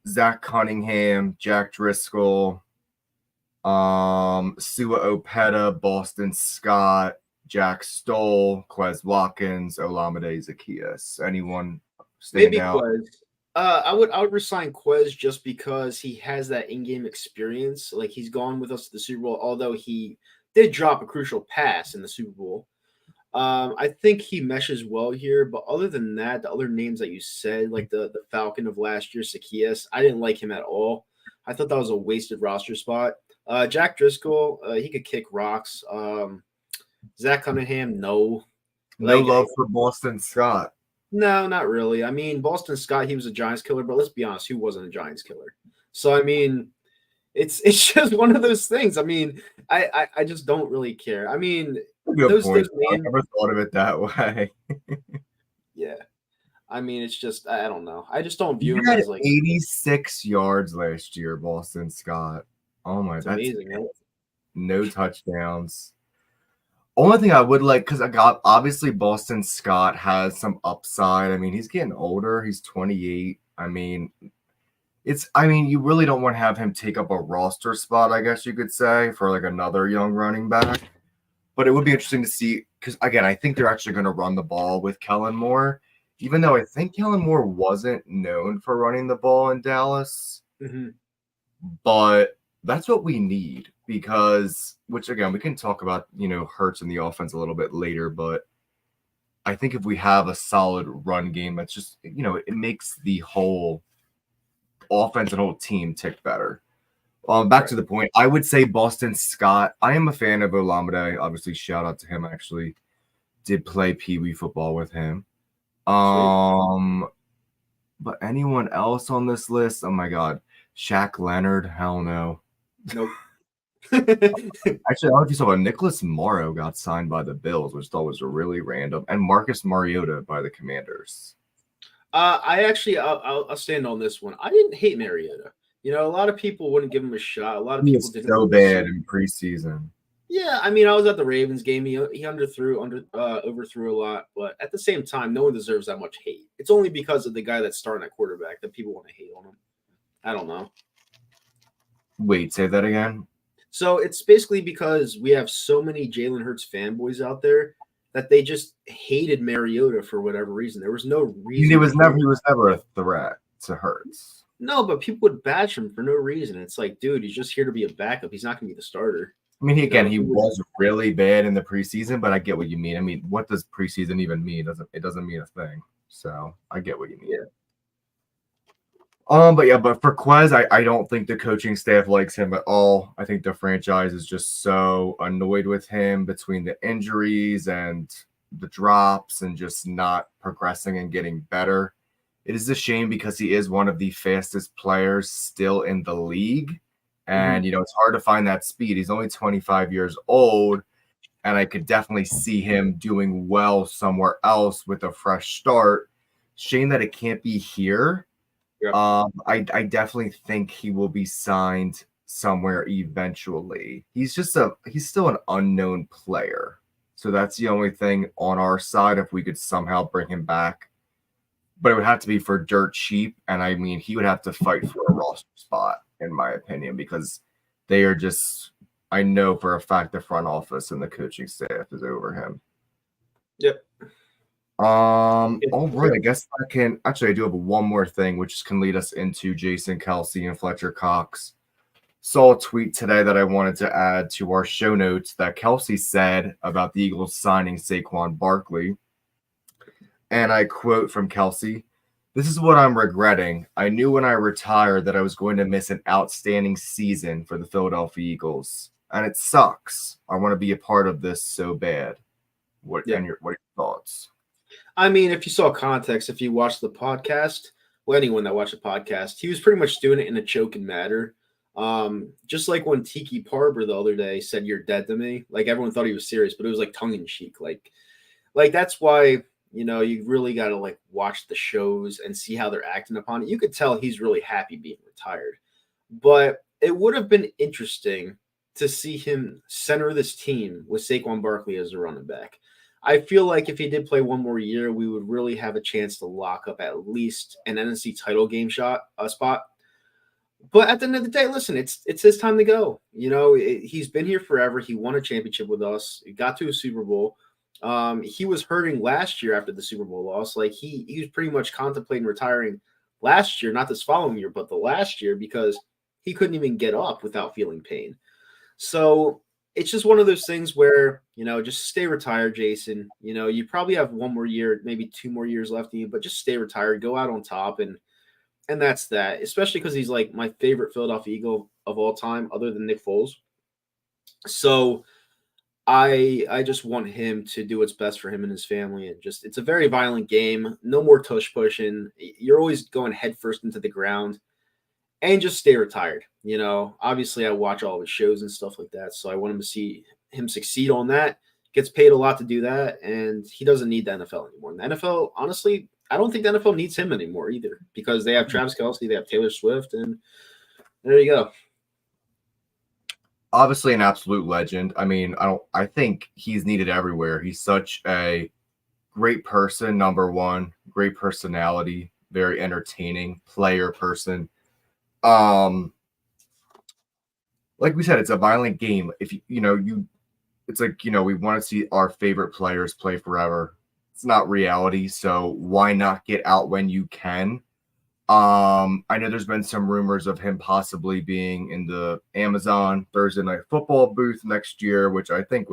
Zach Cunningham, Jack Driscoll, Sua Opeta, Boston Scott, Jack Stoll, Quez Watkins, Olamide Zaccheaus. Anyone maybe out? Quez. I would resign Quez just because he has that in-game experience. Like, he's gone with us to the Super Bowl, although he did drop a crucial pass in the Super Bowl. I think he meshes well here, but other than that, the other names that you said, like the Falcon of last year, Zaccheaus, I didn't like him at all. I thought that was a wasted roster spot. Jack Driscoll, he could kick rocks. Zach Cunningham, no. No love for Boston Scott. No, not really. I mean, Boston Scott, he was a Giants killer, but let's be honest, who wasn't a Giants killer? So, I mean, it's just one of those things. I mean, I just don't really care. I mean, those names, I never thought of it that way. Yeah. I mean, it's just, I don't know. I just don't view him as like 86 yards last year, Boston Scott. Oh my, that's amazing, right? No touchdowns. Only thing I would like, because obviously Boston Scott has some upside. I mean, he's getting older. He's 28. I mean, you really don't want to have him take up a roster spot, I guess you could say, for like another young running back. But it would be interesting to see, because again, I think they're actually going to run the ball with Kellen Moore, even though I think Kellen Moore wasn't known for running the ball in Dallas. Mm-hmm. But that's what we need, because, which again, we can talk about, Hurts in the offense a little bit later, but I think if we have a solid run game, that's just, it makes the whole offense and whole team tick better. Back to the point, I would say Boston Scott. I am a fan of Olamide. Obviously, shout out to him. I actually did play Pee Wee football with him. But anyone else on this list? Oh my God, Shaq Leonard? Hell no. Nope. Actually, I don't know if you saw, Nicholas Morrow got signed by the Bills, which I thought was really random, and Marcus Mariota by the Commanders. I'll stand on this one. I didn't hate Mariota. A lot of people wouldn't give him a shot. A lot of people didn't. So bad in preseason. Yeah, I mean, I was at the Ravens game. He overthrew a lot, but at the same time, no one deserves that much hate. It's only because of the guy that's starting at quarterback that people want to hate on him. I don't know. Wait, say that again. So it's basically because we have so many Jalen Hurts fanboys out there that they just hated Mariota for whatever reason. There was no reason. He was never a threat to Hurts. No, but people would bash him for no reason. It's like, dude, he's just here to be a backup. He's not going to be the starter. I mean, he was really bad in the preseason, but I get what you mean. I mean, what does preseason even mean? It doesn't mean a thing. So I get what you mean. Yeah. But for Quez, I don't think the coaching staff likes him at all. I think the franchise is just so annoyed with him between the injuries and the drops and just not progressing and getting better. It is a shame because he is one of the fastest players still in the league. And, it's hard to find that speed. He's only 25 years old, and I could definitely see him doing well somewhere else with a fresh start. Shame that it can't be here. Yep. I definitely think he will be signed somewhere eventually. He's still an unknown player. So that's the only thing on our side if we could somehow bring him back. But it would have to be for dirt cheap. And I mean, he would have to fight for a roster spot, in my opinion, because they are just, I know for a fact the front office and the coaching staff is over him. Yep. All right. I guess I do have one more thing, which can lead us into Jason Kelce and Fletcher Cox. Saw a tweet today that I wanted to add to our show notes that Kelce said about the Eagles signing Saquon Barkley. And I quote from Kelce, "This is what I'm regretting. I knew when I retired that I was going to miss an outstanding season for the Philadelphia Eagles. And it sucks. I want to be a part of this so bad." What are your thoughts? I mean, if you saw context, if you watched the podcast, well, anyone that watched the podcast, he was pretty much doing it in a joking manner. Just like when Tiki Parber the other day said, "You're dead to me." Like everyone thought he was serious, but it was like tongue in cheek. Like that's why, you really got to like watch the shows and see how they're acting upon it. You could tell he's really happy being retired, but it would have been interesting to see him center this team with Saquon Barkley as a running back. I feel like if he did play one more year, we would really have a chance to lock up at least an NFC title game spot. But at the end of the day, listen, it's his time to go. He's been here forever. He won a championship with us. He got to a Super Bowl. He was hurting last year after the Super Bowl loss. Like he was pretty much contemplating retiring last year, not this following year, but the last year, because he couldn't even get up without feeling pain. So it's just one of those things where, just stay retired, Jason. You probably have one more year, maybe 2 more years left in you, but just stay retired, go out on top. And that's that, especially because he's like my favorite Philadelphia Eagle of all time, other than Nick Foles. So I just want him to do what's best for him and his family. And just, it's a very violent game. No more tush pushing. You're always going head first into the ground. And just stay retired. Obviously I watch all his shows and stuff like that. So I want him to see him succeed on that. Gets paid a lot to do that. And he doesn't need the NFL anymore. And the NFL, honestly, I don't think the NFL needs him anymore either, because they have Travis Kelce, they have Taylor Swift, and there you go. Obviously an absolute legend. I mean, I think he's needed everywhere. He's such a great person, number one, great personality, very entertaining player person. Like we said, it's a violent game. If it's like, we want to see our favorite players play forever. It's not reality, so why not get out when you can? I know there's been some rumors of him possibly being in the Amazon Thursday Night Football booth next year, which I think I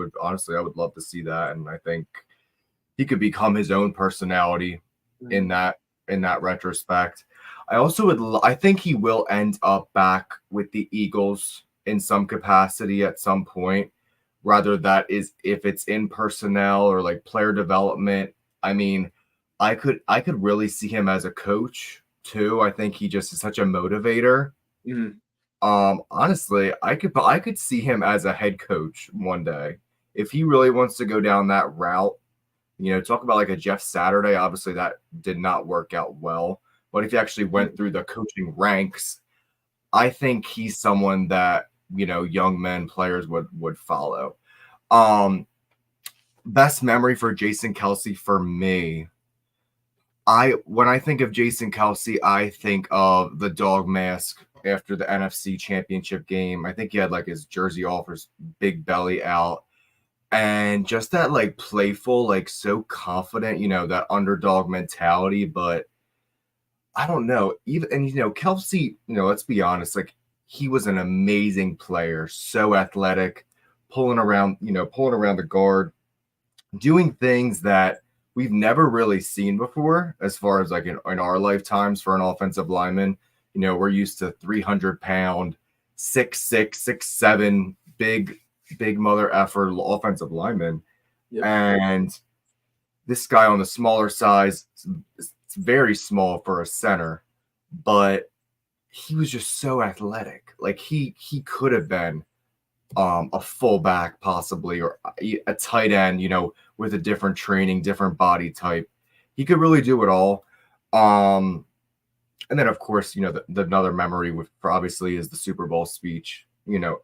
would love to see that, and I think he could become his own personality in that retrospect. I think he will end up back with the Eagles in some capacity at some point, rather that is if it's in personnel or like player development. I mean, I could really see him as a coach too. I think he just is such a motivator. Honestly, I could see him as a head coach one day if he really wants to go down that route. Talk about like a Jeff Saturday. Obviously, that did not work out well. But if he actually went through the coaching ranks, I think he's someone that, young men players would follow. Best memory for Jason Kelce for me. When I think of Jason Kelce, I think of the dog mask after the NFC Championship game. I think he had like his jersey off, his big belly out. And just that like playful, like so confident, that underdog mentality. But I don't know. Kelce, let's be honest, like he was an amazing player, so athletic, pulling around the guard, doing things that we've never really seen before as far as like in our lifetimes for an offensive lineman. We're used to 300-pound, 6'6", 6'7", big mother effer offensive lineman. Yep. And this guy on the smaller size, it's very small for a center, but he was just so athletic. Like he could have been a fullback possibly, or a tight end, with a different training, different body type. He could really do it all. And then of course, the another memory for obviously is the Super Bowl speech,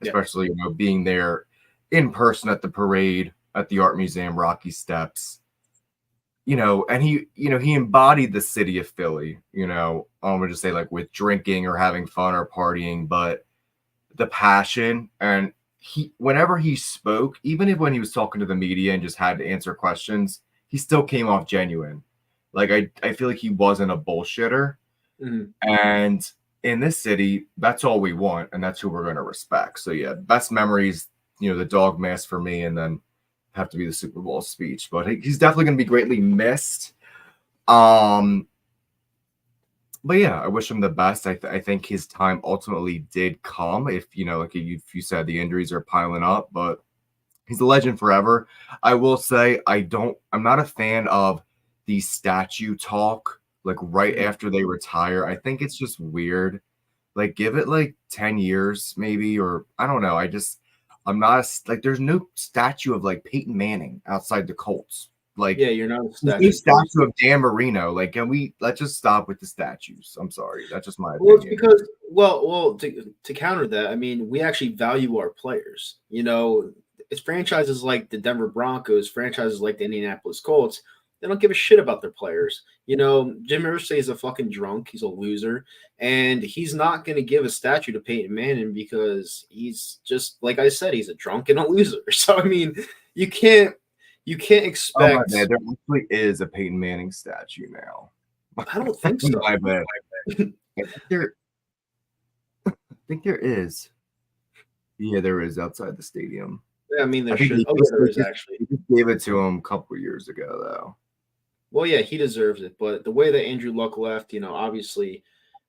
especially, being there in person at the parade, at the Art Museum, Rocky Steps, and he embodied the city of Philly, I would just say, like, with drinking or having fun or partying, but the passion. And whenever he spoke, even when he was talking to the media and just had to answer questions, he still came off genuine. Like, I feel like he wasn't a bullshitter. Mm-hmm. And in this city, that's all we want, and that's who we're going to respect. So yeah, best memories, the dog mask for me, and then have to be the Super Bowl speech. But he's definitely going to be greatly missed. But yeah, I wish him the best. I think his time ultimately did come. If like you said, the injuries are piling up, but he's a legend forever. I will say I'm not a fan of the statue talk, like right after they retire. I think it's just weird. Like, give it like 10 years maybe, or I don't know. I'm not there's no statue of like Peyton Manning outside the Colts. Like, yeah, you're not a statue of Dan Marino. Like, let's just stop with the statues. I'm sorry. That's just my opinion. Well, it's because, well, to counter that, I mean, we actually value our players. It's franchises like the Denver Broncos, franchises like the Indianapolis Colts. They don't give a shit about their players. Jim Irsay is a fucking drunk. He's a loser. And he's not going to give a statue to Peyton Manning because he's just, like I said, he's a drunk and a loser. So, I mean, you can't expect. Oh, my bad. There actually is a Peyton Manning statue now. I don't think so. My bad. I think there is. Yeah, there is outside the stadium. Yeah, I mean, there is actually. He just gave it to him a couple of years ago, though. Well, yeah, he deserves it. But the way that Andrew Luck left, obviously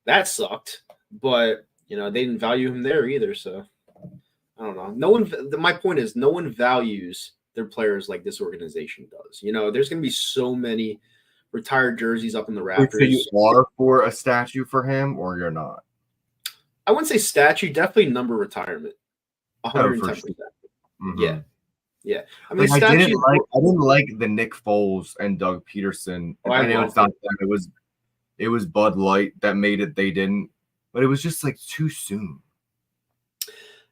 that sucked. But, they didn't value him there either. So, I don't know. My point is, no one values their players like this organization does. There's going to be so many retired jerseys up in the rafters. So you are for a statue for him, or you're not? I wouldn't say statue, definitely number retirement. 110%. Mm-hmm. Yeah. I mean, I didn't like the Nick Foles and Doug Peterson. I know it's not that. It was Bud Light that made it. They didn't, but it was just like too soon.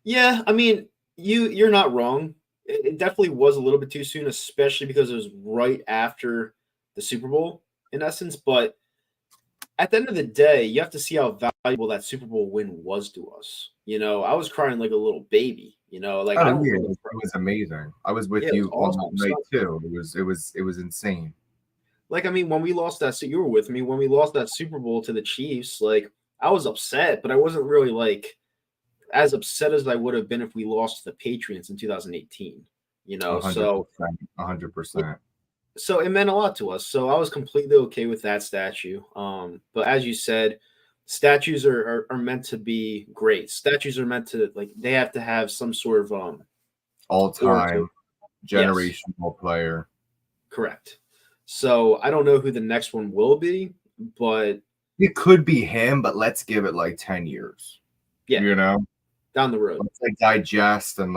Yeah, I mean, you're not wrong. It definitely was a little bit too soon, especially because it was right after the Super Bowl, in essence. But at the end of the day, you have to see how valuable that Super Bowl win was to us. I was crying like a little baby. It was amazing. I was with you all night too. It was insane. Like, I mean, when we lost you were with me when we lost that Super Bowl to the Chiefs. Like, I was upset, but I wasn't really like as upset as I would have been if we lost to the Patriots in 2018. 100%, so 100%. So it meant a lot to us. So I was completely okay with that statue. But as you said, statues are meant to be great. Statues are meant to, like, they have to have some sort of all-time generational player. Correct. So I don't know who the next one will be, but it could be him. But let's give it like 10 years. Yeah, down the road. Let's digest and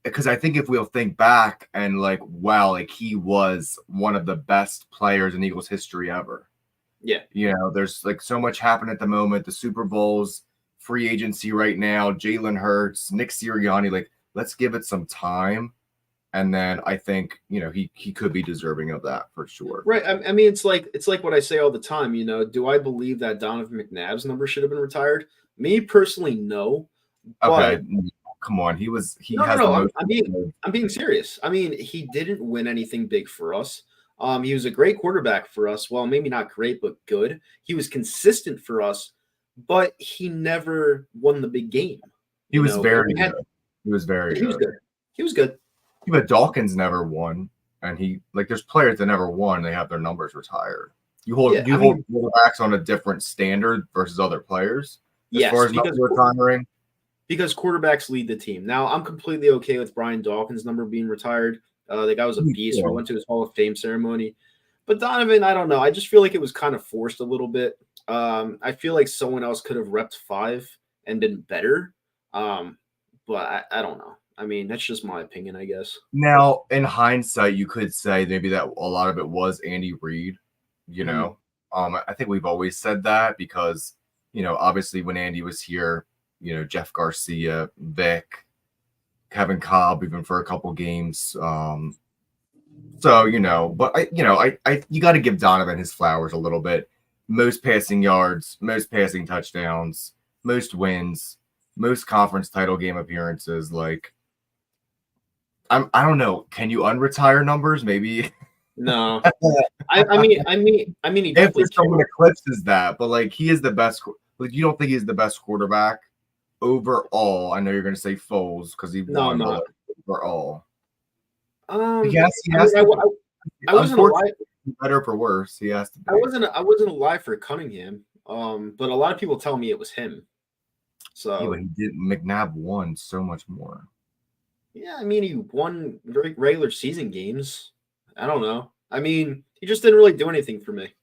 because I think if we'll think back and wow, he was one of the best players in Eagles history ever. Yeah. There's so much happening at the moment. The Super Bowls, free agency right now, Jalen Hurts, Nick Sirianni. Let's give it some time. And then I think, he could be deserving of that for sure. Right. I mean, it's like what I say all the time. Do I believe that Donovan McNabb's number should have been retired? Me personally, no. Okay. Come on. I'm being serious. I mean, he didn't win anything big for us. He was a great quarterback for us. Well, maybe not great, but good. He was consistent for us, but he never won the big game. He was very good. He was very He was good. good. He was good. But Dawkins never won, and there's players that never won. They have their numbers retired. You hold quarterbacks on a different standard versus other players as far as number retiring. Because quarterbacks lead the team. Now, I'm completely okay with Brian Dawkins' number being retired. The guy was a beast. We went to his Hall of Fame ceremony. But Donovan, I don't know. I just feel like it was kind of forced a little bit. I feel like someone else could have repped 5 and been better. But I don't know. I mean, that's just my opinion, I guess. Now, in hindsight, you could say maybe that a lot of it was Andy Reid. You know, I think we've always said that because, obviously when Andy was here, Jeff Garcia, Vic, Kevin Cobb, even for a couple games. So, but I you got to give Donovan his flowers a little bit. Most passing yards, most passing touchdowns, most wins, most conference title game appearances. Like, I don't know. Can you unretire numbers? Maybe. No. I mean, he definitely someone eclipses that, but like he is the best. Like, you don't think he's the best quarterback overall? I know you're going to say Foles because he won, but like, overall. Yes, he has to. I wasn't alive. Better for worse, he has to be. I wasn't alive for Cunningham. But a lot of people tell me it was him. So but he did. McNabb won so much more. Yeah, I mean, he won regular season games. I don't know. I mean, he just didn't really do anything for me.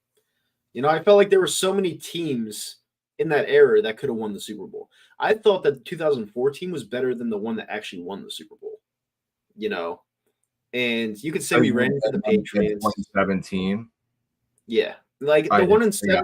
I felt like there were so many teams in that era that could have won the Super Bowl. I thought that 2014 was better than the one that actually won the Super Bowl. And you could say we ran into the Patriots. 2017. Yeah, like the one in 7.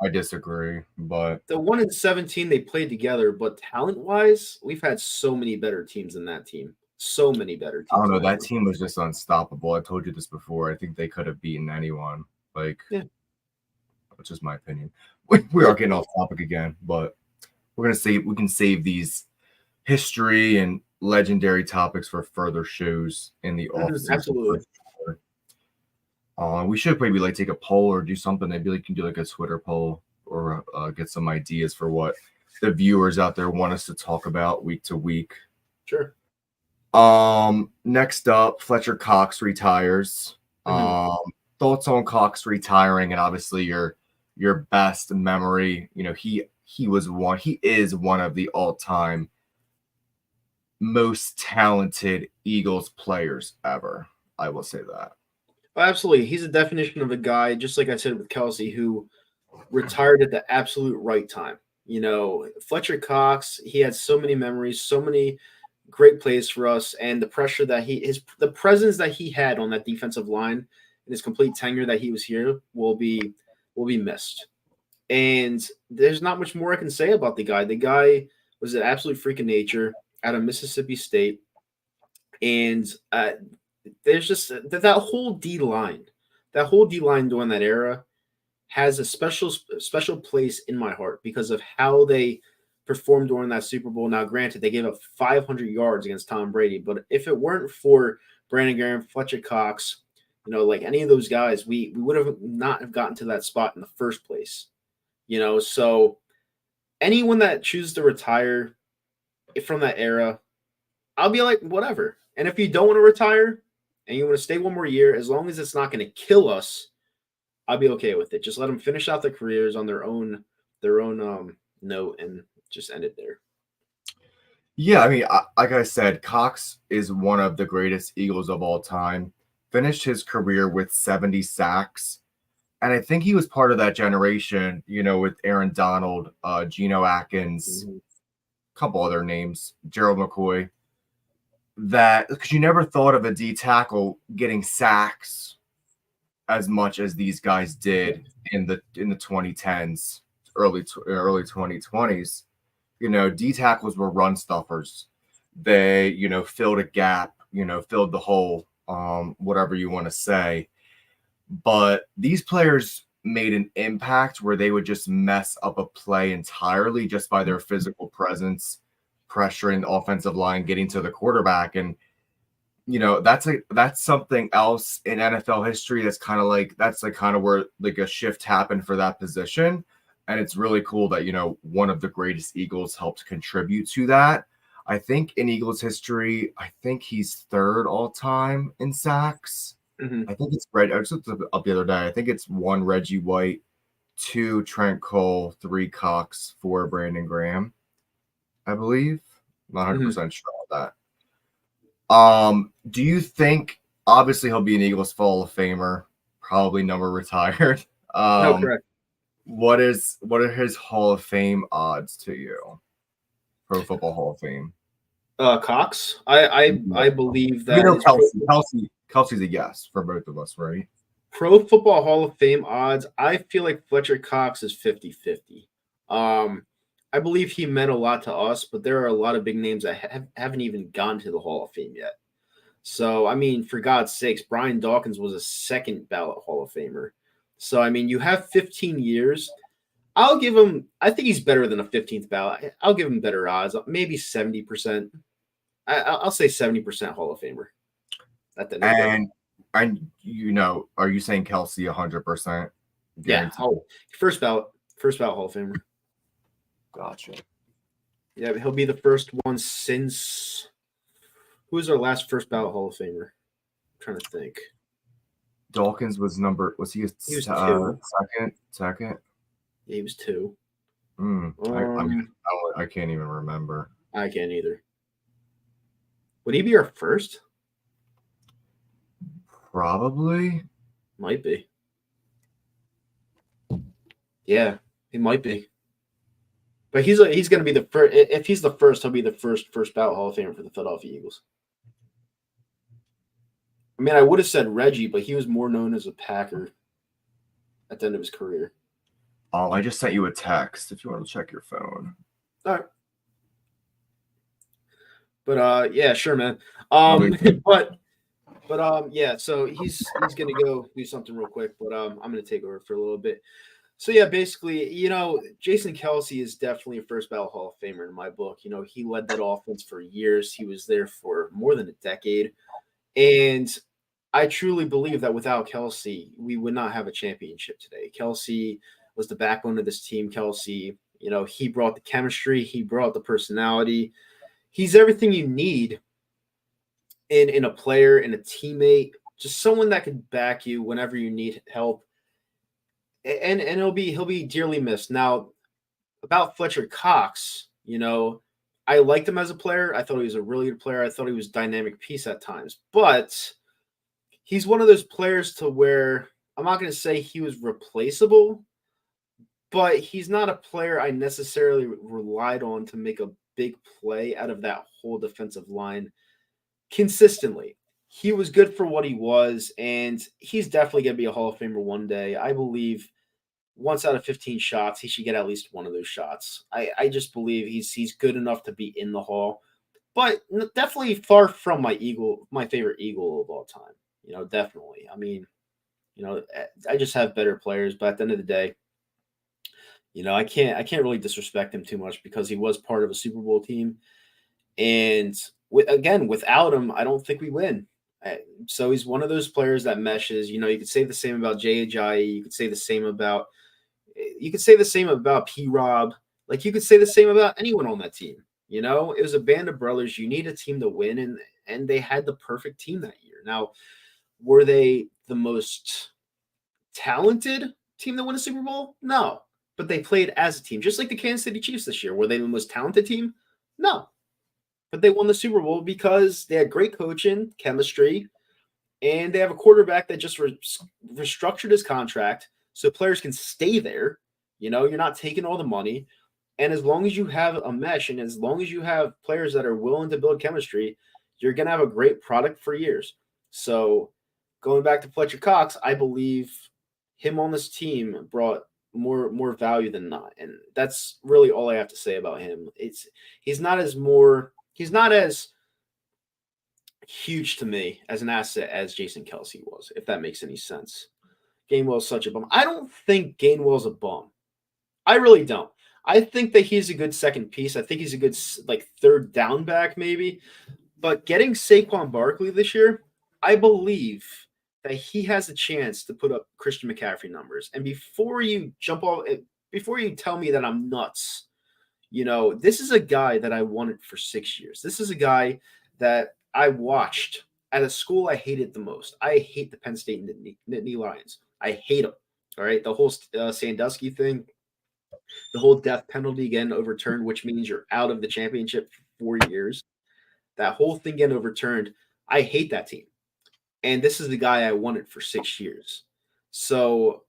I disagree, but the 1 in 17 they played together, but talent-wise, we've had so many better teams than that team. So many better teams. I don't know. That team was just unstoppable. I told you this before. I think they could have beaten anyone. Like, which is my opinion. We are getting off topic again, but we can save these history and legendary topics for further shows in the offseason. Absolutely. We should maybe take a poll or do something. Maybe we can do a Twitter poll or get some ideas for what the viewers out there want us to talk about week to week. Sure. Next up, Fletcher Cox retires. Thoughts on Cox retiring, and obviously your best memory. He is one of the all-time most talented Eagles players ever. I will say that. Absolutely. He's a definition of a guy, just like I said with Kelce, who retired at the absolute right time. Fletcher Cox, he had so many memories, so many great plays for us, and the pressure that the presence that he had on that defensive line in his complete tenure that he was here will be missed. And there's not much more I can say about the guy. The guy was an absolute freak of nature out of Mississippi State. And there's just that whole D line during that era has a special place in my heart because of how they performed during that Super Bowl. Now, granted, they gave up 500 yards against Tom Brady, but if it weren't for Brandon Graham, Fletcher Cox, like any of those guys, we would have not have gotten to that spot in the first place. So anyone that chooses to retire from that era, I'll be like, whatever. And if you don't want to retire and you want to stay one more year, as long as it's not going to kill us, I'll be okay with it. Just let them finish out their careers on their own note and just end it there. Yeah, I mean, like I said, Cox is one of the greatest Eagles of all time. Finished his career with 70 sacks. And I think he was part of that generation, with Aaron Donald, Geno Atkins, a couple other names, Gerald McCoy. That because you never thought of a D tackle getting sacks as much as these guys did in the 2010s, early 2020s. D tackles were run stuffers. They, filled a gap, filled the hole, whatever you want to say. But these players made an impact where they would just mess up a play entirely just by their physical presence, pressuring the offensive line, getting to the quarterback. And, that's something else in NFL history that's kind of where a shift happened for that position. And it's really cool that, one of the greatest Eagles helped contribute to that. I think in Eagles history, I think he's third all time in sacks. Mm-hmm. I think it's Red. I just looked up the other day. I think it's 1 Reggie White, 2 Trent Cole, 3 Cox, 4 Brandon Graham. I believe. Not 100% sure about that. Do you think? Obviously, he'll be an Eagles Hall of Famer. Probably number retired. No, correct. What are his Hall of Fame odds to you? Pro Football Hall of Fame. Cox. I believe that Kelce's a yes for both of us, right? Pro Football Hall of Fame odds. I feel like Fletcher Cox is 50-50. I believe he meant a lot to us, but there are a lot of big names that haven't even gone to the Hall of Fame yet. So, I mean, for God's sakes, Brian Dawkins was a second ballot Hall of Famer. So, I mean, you have 15 years. I'll give him – I think he's better than a 15th ballot. I'll give him better odds, maybe 70%. I'll say 70% Hall of Famer. And are you saying Kelce 100%? Yeah. First ballot Hall of Famer. Gotcha. Yeah, he'll be the first one since – who was our last first ballot Hall of Famer? I'm trying to think. Dawkins was he was 2. Second? Yeah, he was 2. I can't even remember. I can't either. Would he be our first? Probably. Might be. Yeah, he might be. But he's going to be the first. If he's the first, he'll be the first ballot Hall of Famer for the Philadelphia Eagles. I mean, I would have said Reggie, but he was more known as a Packer at the end of his career. I just sent you a text if you want to check your phone. All right. But yeah, sure, man. Yeah, so he's gonna go do something real quick, but I'm gonna take over for a little bit. So yeah, basically, Jason Kelce is definitely a first ballot Hall of Famer in my book. He led that offense for years. He was there for more than a decade. And I truly believe that without Kelce, we would not have a championship today. Kelce was the backbone of this team. Kelce, he brought the chemistry. He brought the personality. He's everything you need in a player, in a teammate, just someone that can back you whenever you need help. And he'll be dearly missed. Now, about Fletcher Cox, I liked him as a player. I thought he was a really good player. I thought he was a dynamic piece at times. But he's one of those players to where I'm not going to say he was replaceable, but he's not a player I necessarily relied on to make a big play out of that whole defensive line consistently. He was good for what he was, and he's definitely going to be a Hall of Famer one day. I believe once out of 15 shots, he should get at least one of those shots. I just believe he's good enough to be in the Hall, but definitely far from my favorite Eagle of all time. Definitely. I mean, I just have better players, but at the end of the day, I can't really disrespect him too much because he was part of a Super Bowl team, and without him, I don't think we win. So he's one of those players that meshes. You could say the same about Jay. You could say the same about P-Rob. Like, you could say the same about anyone on that team. It was a band of brothers. You need a team to win, and they had the perfect team that year. Now, were they the most talented team that won a Super Bowl? No. But they played as a team, just like the Kansas City Chiefs this year. Were they the most talented team? No. But they won the Super Bowl because they had great coaching, chemistry, and they have a quarterback that just restructured his contract so players can stay there. You're not taking all the money. And as long as you have a mesh and as long as you have players that are willing to build chemistry, you're going to have a great product for years. So going back to Fletcher Cox, I believe him on this team brought more value than not. And that's really all I have to say about him. He's not as huge to me as an asset as Jason Kelce was, if that makes any sense. Gainwell's such a bum. I don't think Gainwell's a bum. I really don't. I think that he's a good second piece. I think he's a good third down back maybe. But getting Saquon Barkley this year, I believe that he has a chance to put up Christian McCaffrey numbers. And before you tell me that I'm nuts, This is a guy that I wanted for 6 years. This is a guy that I watched at a school I hated the most. I hate the Penn State Nittany Lions. I hate them. All right. The whole Sandusky thing, the whole death penalty getting overturned, which means you're out of the championship for 4 years. That whole thing getting overturned. I hate that team. And this is the guy I wanted for 6 years. So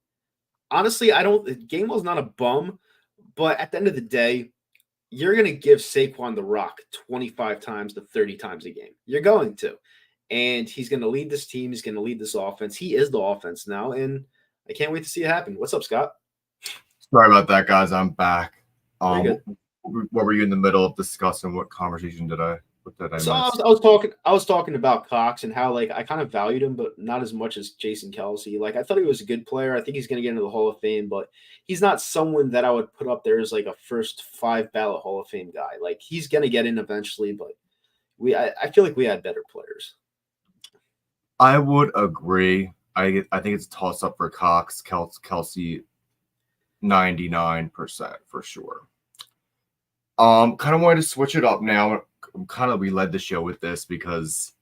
honestly, Gainwell's not a bum, but at the end of the day, you're going to give Saquon the rock 25 times to 30 times a game. You're going to. And he's going to lead this team. He's going to lead this offense. He is the offense now, and I can't wait to see it happen. What's up, Scott? Sorry about that, guys. I'm back. Good. What were you in the middle of discussing? What conversation did I miss? I was talking about Cox and how I kind of valued him, but not as much as Jason Kelce. I thought he was a good player. I think he's going to get into the Hall of Fame, but he's not someone that I would put up there as a first 5 ballot Hall of Fame guy. He's going to get in eventually, but I feel like we had better players. I would agree. I think it's a toss up for Cox, Kelce, 99% for sure. Kind of wanted to switch it up now. We led the show with this because,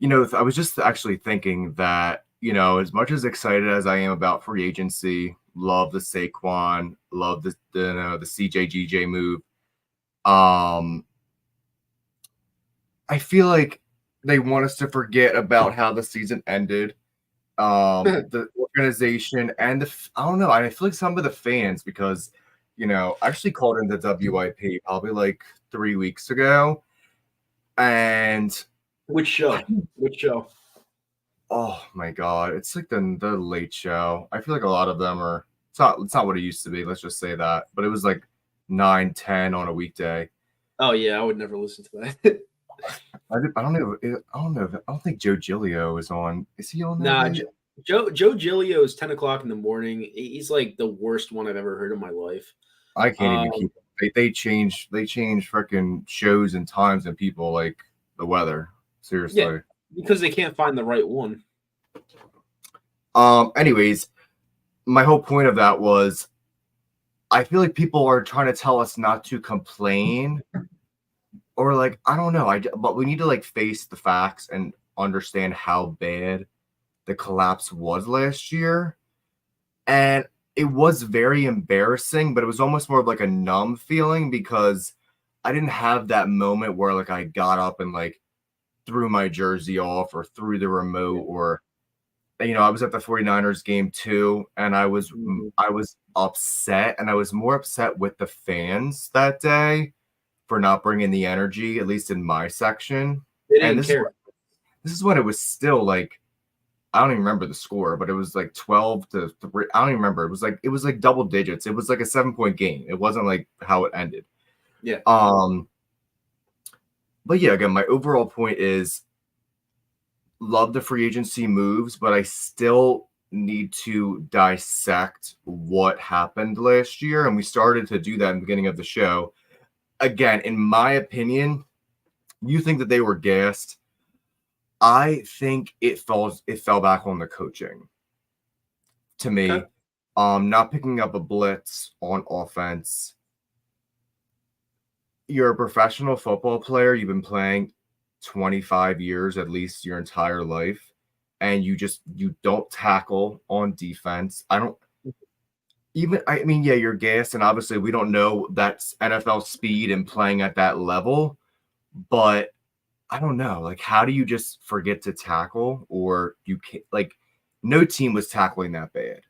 I was just actually thinking that, as much as excited as I am about free agency, love the Saquon, love the CJGJ move. I feel like they want us to forget about how the season ended. The organization and I don't know. I feel like some of the fans, because I actually called into WIP probably 3 weeks ago. And which show? Oh my god, it's the late show. I feel like a lot of them are. It's not what it used to be. Let's just say that. But it was 9, 10 on a weekday. Oh yeah, I would never listen to that. I don't know. I don't think Joe Giglio is on. Is he on? Nah, Joe Giglio is 10 o'clock in the morning. He's the worst one I've ever heard in my life. I can't even keep. They change freaking shows and times and people the weather. Seriously. Yeah, because they can't find the right one. Anyways, my whole point of that was I feel like people are trying to tell us not to complain or I don't know. But we need to face the facts and understand how bad the collapse was last year. And it was very embarrassing, but it was almost more of a numb feeling because I didn't have that moment where I got up and threw my jersey off or threw the remote or I was at the 49ers game too, and I was upset, and I was more upset with the fans that day for not bringing the energy, at least in my section. They didn't care. This is when it was still I don't even remember the score, but it was 12-3. I don't even remember. It was double digits. It was a 7-point game. It wasn't how it ended. Yeah. But yeah, again, my overall point is love the free agency moves, but I still need to dissect what happened last year. And we started to do that in the beginning of the show. Again, in my opinion, you think that they were gassed. I think it fell back on the coaching. To me, okay. Not picking up a blitz on offense. You're a professional football player. You've been playing 25 years, at least your entire life, and you don't tackle on defense. You're gassed, and obviously we don't know that's NFL speed and playing at that level, but I don't know, how do you just forget to tackle, or you can't, no team was tackling that bad.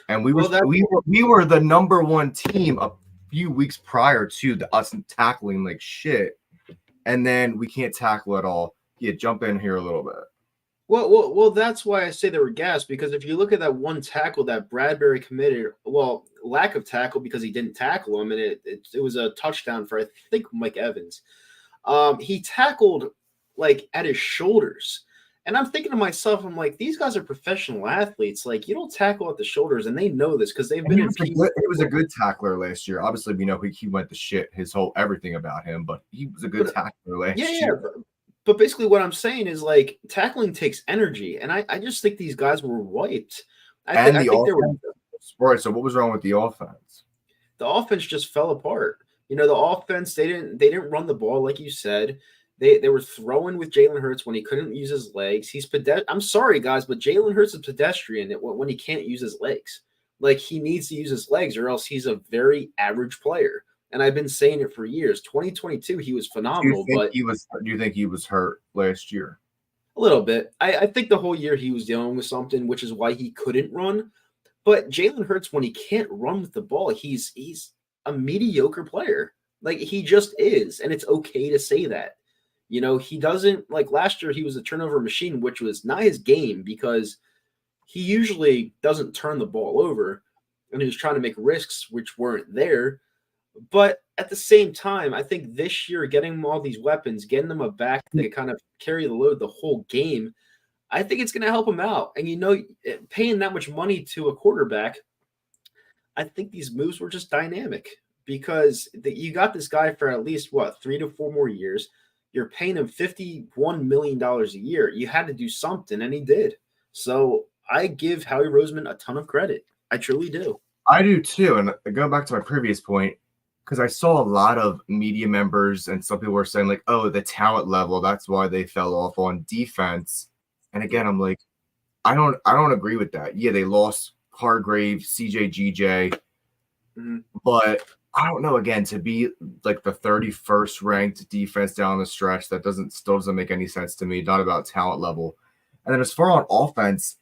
And we were the number one team a few weeks prior to us tackling shit. And then we can't tackle at all. Yeah, jump in here a little bit. Well, that's why I say they were gassed, because if you look at that one tackle that Bradbury committed, lack of tackle because he didn't tackle him, and it was a touchdown for, I think, Mike Evans. He tackled at his shoulders. And I'm thinking to myself, I'm these guys are professional athletes. You don't tackle at the shoulders, and they know this because they've been in. He was a good tackler last year. Obviously, we know he went to shit his whole everything about him, but he was a good tackler last year. But basically, what I'm saying is tackling takes energy, and I just think these guys were wiped. I think they were. Right. So what was wrong with the offense? The offense just fell apart The offense, they didn't run the ball like you said. They were throwing with Jalen Hurts when he couldn't use his legs. I'm sorry, guys, but Jalen Hurts is pedestrian when he can't use his legs. Like, he needs to use his legs or else he's a very average player. And I've been saying it for years. 2022, he was phenomenal. Do you think he was hurt last year? A little bit. I think the whole year he was dealing with something, which is why he couldn't run. But Jalen Hurts, when he can't run with the ball, he's a mediocre player. Like, he just is. And it's okay to say that. He doesn't, like last year, he was a turnover machine, which was not his game because he usually doesn't turn the ball over. And he was trying to make risks which weren't there. But at the same time, I think this year, getting him all these weapons, getting them a back that could kind of carry the load the whole game, I think it's going to help him out. And, paying that much money to a quarterback, I think these moves were just dynamic because you got this guy for at least, 3 to 4 more years. You're paying him $51 million a year. You had to do something, and he did. So I give Howie Roseman a ton of credit. I truly do. I do too. And going back to my previous point, because I saw a lot of media members and some people were saying like, oh, the talent level, that's why they fell off on defense. And again, I'm like, I don't agree with that. Yeah, they lost Hargrave, CJ, but I don't know. Again, to be like the 31st ranked defense down the stretch, that still doesn't make any sense to me. Not about talent level. And then as far on offense,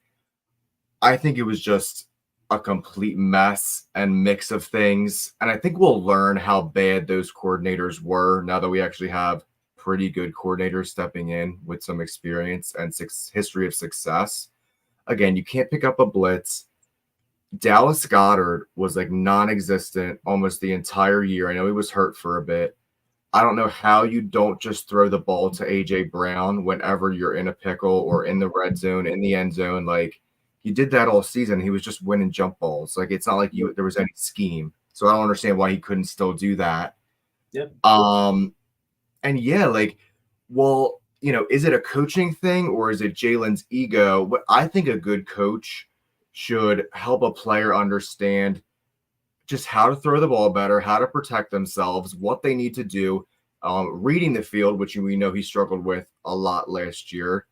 I think it was just a complete mess and mix of things. And I think we'll learn how bad those coordinators were now that we actually have pretty good coordinators stepping in with some experience and history of success. Again, you can't pick up a blitz. Dallas Goedert was like non-existent almost the entire year. I know he was hurt for a bit. I don't know how you don't just throw the ball to A.J. Brown whenever you're in a pickle or in the red zone, in the end zone. Like, he did that all season. He was just winning jump balls. Like, it's not like there was any scheme. So I don't understand why he couldn't still do that. Yeah. And yeah, like, well, is it a coaching thing or is it Jalen's ego? What I think a good coach should help a player understand just how to throw the ball better, how to protect themselves, what they need to do, reading the field, which we know he struggled with a lot last year.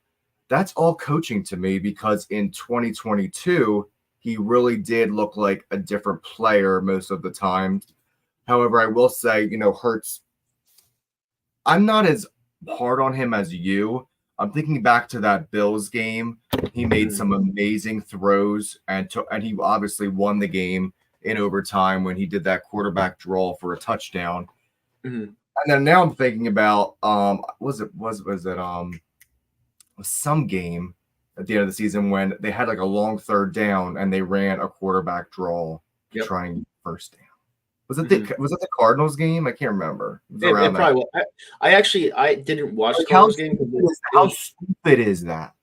That's all coaching to me because in 2022, he really did look like a different player most of the time. However, I will say, Hurts, I'm not as hard on him as you. I'm thinking back to that Bills game. He made some amazing throws and he obviously won the game in overtime when he did that quarterback draw for a touchdown. And then now I'm thinking about was it some game at the end of the season when they had like a long third down and they ran a quarterback draw to try and get first down. Was it the Cardinals game? I can't remember. It probably was. I didn't watch the Cardinals game. How stupid is that?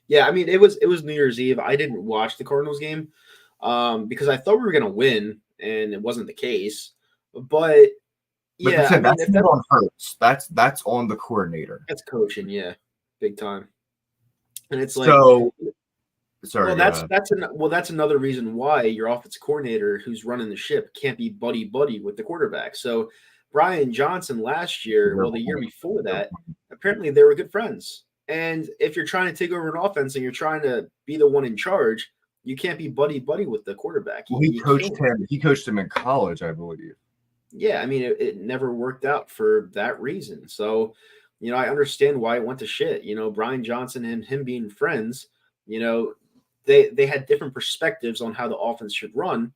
Yeah, I mean, it was New Year's Eve. I didn't watch the Cardinals game because I thought we were going to win, and it wasn't the case. But yeah, that's not on Hurts. That's on the coordinator. That's coaching, yeah, big time. And it's like, sorry. Well, that's another reason why your offensive coordinator who's running the ship can't be buddy with the quarterback. So Brian Johnson last year, the year before that, apparently they were good friends. And if you're trying to take over an offense and you're trying to be the one in charge, you can't be buddy with the quarterback. Well, he coached him in college, I believe. Yeah, I mean, it never worked out for that reason. So, I understand why it went to shit. Brian Johnson and him being friends, they had different perspectives on how the offense should run,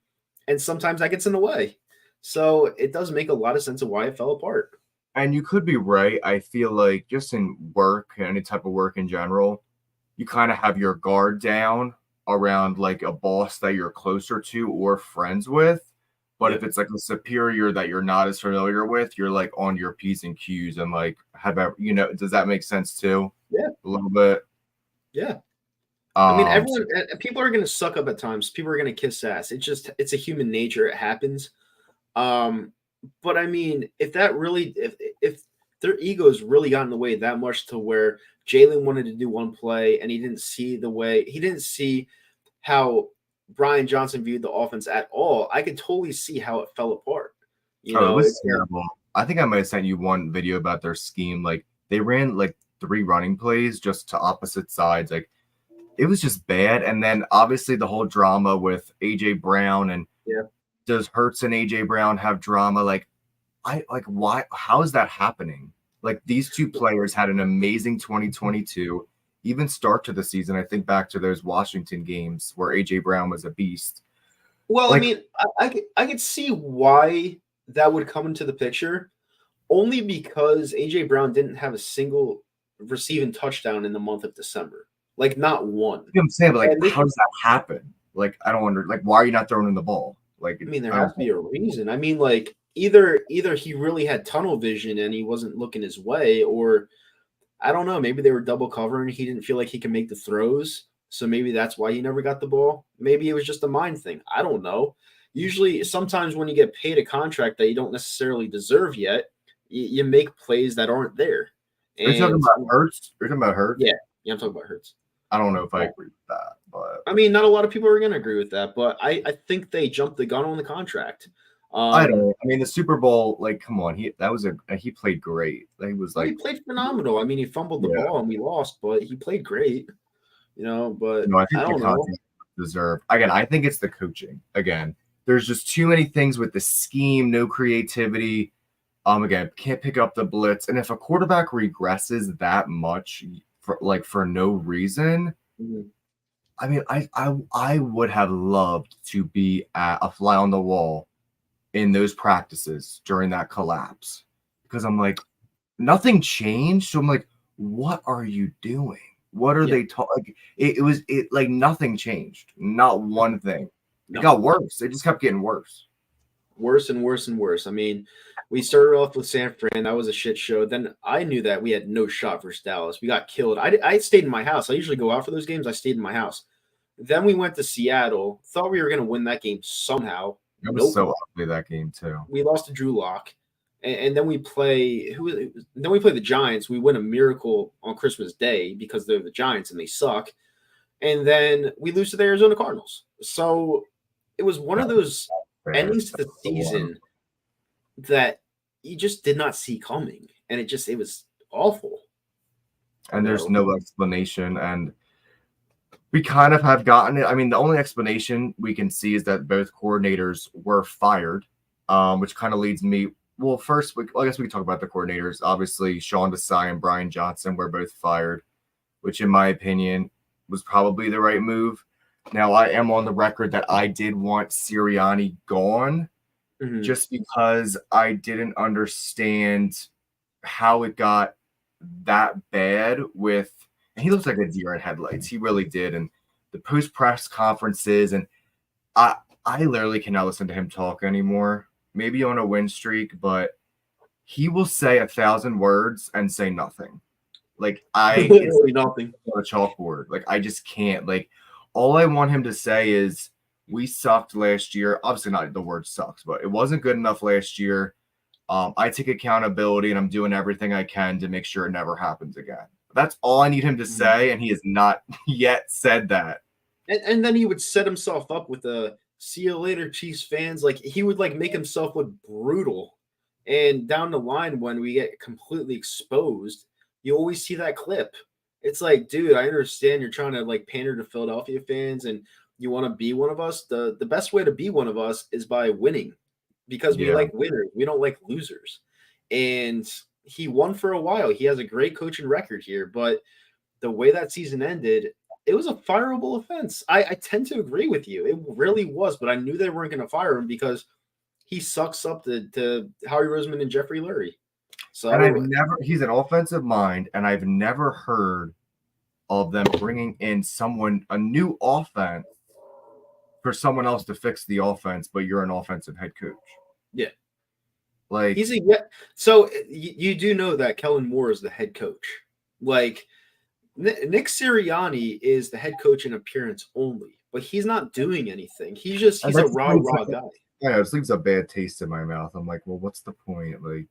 and sometimes that gets in the way. So it does make a lot of sense of why it fell apart. And you could be right. I feel like just in work, any type of work in general, you kind of have your guard down around like a boss that you're closer to or friends with. But if it's like a superior that you're not as familiar with, you're like on your P's and Q's and like does that make sense too? Yeah. A little bit. Yeah. I mean, people are going to suck up at times. People are going to kiss ass. It's a human nature. It happens. But I mean, if their egos really got in the way that much to where Jalen wanted to do one play and he didn't see how Brian Johnson viewed the offense at all, I could totally see how it fell apart. It was terrible. I think I might have sent you one video about their scheme. Like they ran like 3 running plays just to opposite sides. Like it was just bad. And then obviously the whole drama with AJ Brown and does Hurts and AJ Brown have drama? Like why? How is that happening? Like these 2 players had an amazing 2022, even start to the season. I think back to those Washington games where AJ Brown was a beast. Well, like, I mean, I could see why that would come into the picture, only because AJ Brown didn't have a single receiving touchdown in the month of December. Like not one. You know what I'm saying, but like, how does that happen? Like, I don't wonder. Like, why are you not throwing in the ball? Like, I mean, there has to be a reason. I mean, like either he really had tunnel vision and he wasn't looking his way, or I don't know. Maybe they were double covering. He didn't feel like he could make the throws. So maybe that's why he never got the ball. Maybe it was just a mind thing. I don't know. Usually, sometimes when you get paid a contract that you don't necessarily deserve yet, you make plays that aren't there. Are you talking about Hurts? Are you talking about Hurts? Yeah, I'm talking about Hurts. I don't know if I agree with that. But I mean, not a lot of people are going to agree with that, but I think they jumped the gun on the contract. I don't know. I mean, the Super Bowl, like, come on, he played great. He was like, he played phenomenal. I mean, he fumbled the ball and we lost, but he played great. But I think the contract deserve. Again, I think it's the coaching. Again, there's just too many things with the scheme, no creativity. Again, can't pick up the blitz, and if a quarterback regresses that much for no reason. Mm-hmm. I mean, I would have loved to be a fly on the wall in those practices during that collapse, because I'm like, nothing changed. So I'm like, what are you doing? What are they talking? Like nothing changed. Not one thing. It got worse. It just kept getting worse. Worse and worse and worse. I mean, we started off with San Fran. That was a shit show. Then I knew that we had no shot versus Dallas. We got killed. I stayed in my house. I usually go out for those games. I stayed in my house. Then we went to Seattle. Thought we were going to win that game somehow. It was so ugly, that game too. We lost to Drew Lock. And then we play the Giants. We win a miracle on Christmas Day because they're the Giants and they suck. And then we lose to the Arizona Cardinals. So it was one of those endings to the season that you just did not see coming. And it was awful. And there's no explanation. And we kind of have gotten it. I mean, the only explanation we can see is that both coordinators were fired, which kind of leads me. Well, first, I guess we can talk about the coordinators. Obviously, Sean Desai and Brian Johnson were both fired, which, in my opinion, was probably the right move. Now, I am on the record that I did want Sirianni gone, just because I didn't understand how it got that bad with. And he looks like a deer in headlights. He really did. And the post-press conferences, and I literally cannot listen to him talk anymore. Maybe on a win streak, but he will say 1,000 words and say nothing. Like literally nothing on a chalkboard. Like I just can't. Like all I want him to say is, "We sucked last year." Obviously, not the word sucks, but it wasn't good enough last year. I take accountability, and I'm doing everything I can to make sure it never happens again. That's all I need him to say, and he has not yet said that. And then he would set himself up with a "see you later, Chiefs fans." Like he would make himself look brutal. And down the line, when we get completely exposed, you always see that clip. It's like, dude, I understand you're trying to pander to Philadelphia fans and you want to be one of us. The best way to be one of us is by winning, because we like winners. We don't like losers. And he won for a while. He has a great coaching record here, but the way that season ended, it was a fireable offense. I tend to agree with you. It really was, but I knew they weren't going to fire him because he sucks up to Howie Roseman and Jeffrey Lurie. So, and he's an offensive mind, and I've never heard of them bringing in a new offense for someone else to fix the offense, but you're an offensive head coach. Yeah. Like so you do know that Kellen Moore is the head coach. Like Nick Sirianni is the head coach in appearance only, but he's not doing anything. He's a raw guy. Yeah, it leaves a bad taste in my mouth. I'm like, well, what's the point? Like,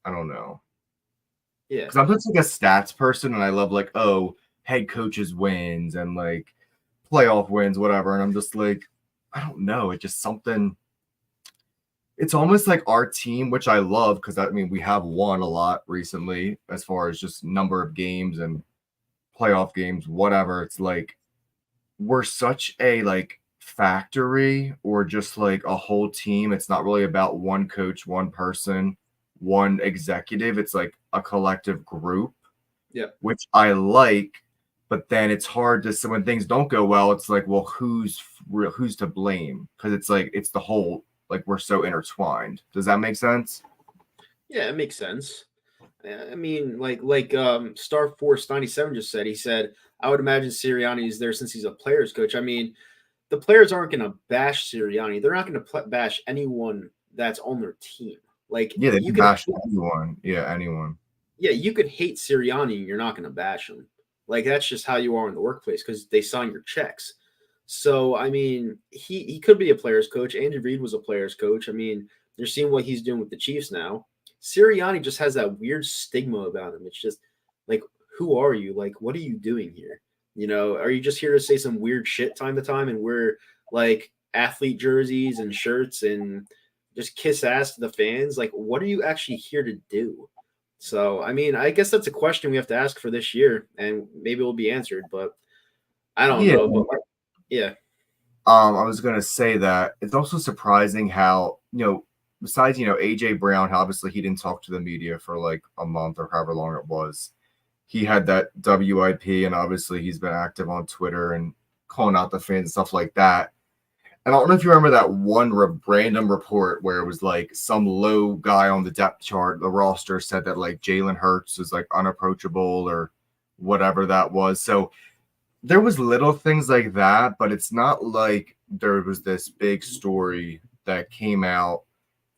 I don't know. Yeah, because I'm just a stats person, and I love head coaches wins and playoff wins, whatever. And I'm just like, I don't know. It just something. it's almost like our team, which I love because I mean we have won a lot recently as far as just number of games and playoff games, whatever. It's like we're such a like factory or just like a whole team. It's not really about one coach, one person, one executive. It's like a collective group, which I like. But then it's hard to, so when things don't go well, it's like, well, who's to blame? Because it's like it's the whole, like we're so intertwined. Does that make sense? Yeah, it makes sense. I mean, like Star Force 97 just said. He said, I would imagine Sirianni is there since he's a players coach. I mean, the players aren't going to bash Sirianni. They're not going to bash anyone that's on their team. Like, yeah, they you can bash anyone. Yeah, anyone. Yeah, you could hate Sirianni and you're not going to bash him. Like, that's just how you are in the workplace because they sign your checks. So, I mean, he could be a player's coach. Andy Reid was a player's coach. I mean, you're seeing what he's doing with the Chiefs now. Sirianni just has that weird stigma about him. It's just like, who are you? Like, what are you doing here? You know, are you just here to say some weird shit time to time and wear like athlete jerseys and shirts and just kiss ass to the fans? Like, what are you actually here to do? So, I mean, I guess that's a question we have to ask for this year, and maybe it will be answered, but I don't know. But yeah. I was gonna say that it's also surprising how, besides, AJ Brown, obviously he didn't talk to the media for like a month or however long it was. He had that WIP, and obviously he's been active on Twitter and calling out the fans and stuff like that. And I don't know if you remember that one random report where it was like some low guy on the depth chart, the roster said that like Jalen Hurts is like unapproachable or whatever that was. So there was little things like that, but it's not like there was this big story that came out.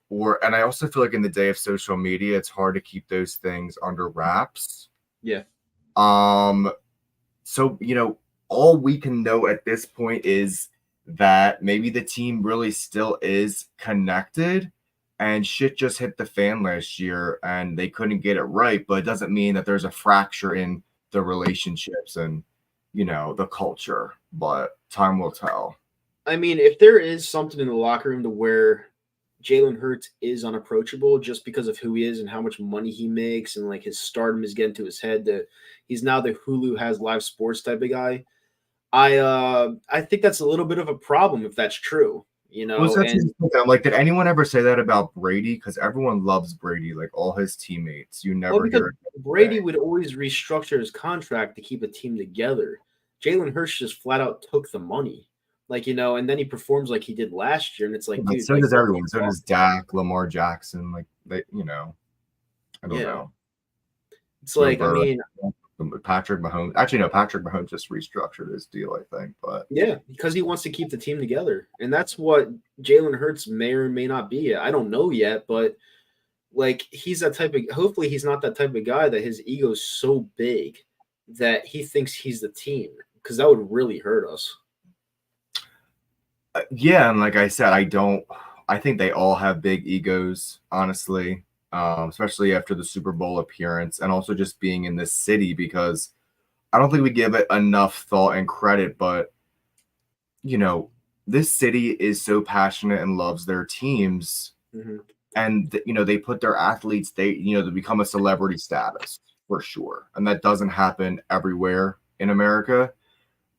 And I also feel like in the day of social media, it's hard to keep those things under wraps. Yeah. So, all we can know at this point is that maybe the team really still is connected and shit just hit the fan last year and they couldn't get it right. But it doesn't mean that there's a fracture in the relationships and, the culture. But time will tell. I mean, if there is something in the locker room to where Jalen Hurts is unapproachable just because of who he is and how much money he makes and like his stardom is getting to his head, he's now the Hulu has live sports type of guy. I think that's a little bit of a problem if that's true, I'm like, did anyone ever say that about Brady? Because everyone loves Brady, like all his teammates. You never hear it. Brady would always restructure his contract to keep a team together. Jalen Hurts just flat out took the money, and then he performs like he did last year, and it's like, dude, so does everyone. So does Dak, Lamar Jackson, like they, I don't know. It's like, I mean. Patrick Mahomes. Actually, no, Patrick Mahomes just restructured his deal, I think. But yeah, because he wants to keep the team together. And that's what Jalen Hurts may or may not be. I don't know yet, but like he's that type of hopefully he's not that type of guy that his ego's so big that he thinks he's the team, because that would really hurt us. Yeah, and like I said, I think they all have big egos, honestly. Especially after the Super Bowl appearance and also just being in this city, because I don't think we give it enough thought and credit, but this city is so passionate and loves their teams. Mm-hmm. And they put their athletes, they become a celebrity status for sure. And that doesn't happen everywhere in America.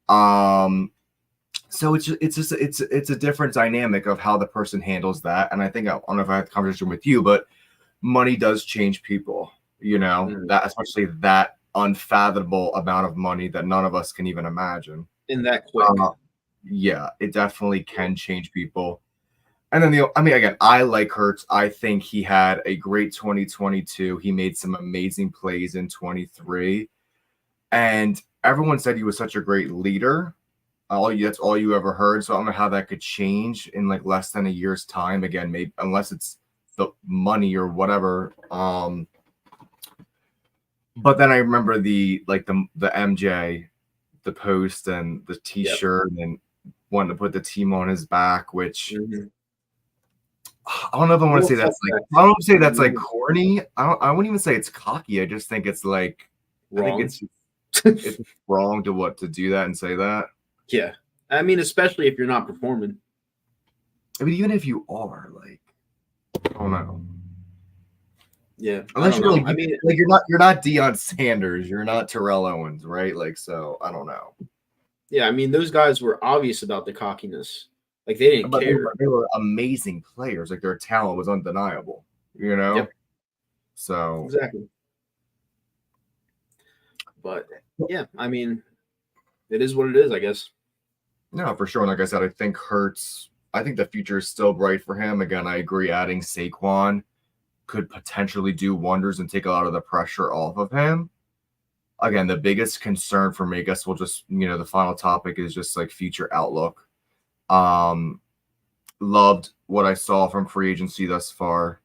So it's a different dynamic of how the person handles that. And I think, I don't know if I had the conversation with you, but money does change people, that especially that unfathomable amount of money that none of us can even imagine. In that quick. Yeah, it definitely can change people. And then again, I like Hurts. I think he had a great 2022. He made some amazing plays in 23. And everyone said he was such a great leader. That's all you ever heard. So I don't know how that could change in like less than a year's time. Again, maybe unless it's the money or whatever. But then I remember the MJ, the post and the t-shirt, and wanting to put the team on his back, which I don't know if I want to say that's like, I don't say that's like corny. I wouldn't even say it's cocky. I just think it's like wrong. I think it's wrong to do that and say that. Yeah. I mean, especially if you're not performing. I mean, even if you are, like, don't know. Yeah, Unless you're like, I mean, like you're not Deion Sanders, you're not Terrell Owens, right? Like, so I don't know. yeah, I mean, those guys were obvious about the cockiness. Like they didn't But care. they were amazing players. Like their talent was undeniable, you know? Yep, So exactly. But yeah, I mean, it is what it is, I guess. no, for sure. And like I said, I think the future is still bright for him. Again, I agree adding Saquon could potentially do wonders and take a lot of the pressure off of him. Again, the biggest concern for me, I guess we'll just, the final topic is just like future outlook. Loved what I saw from free agency thus far.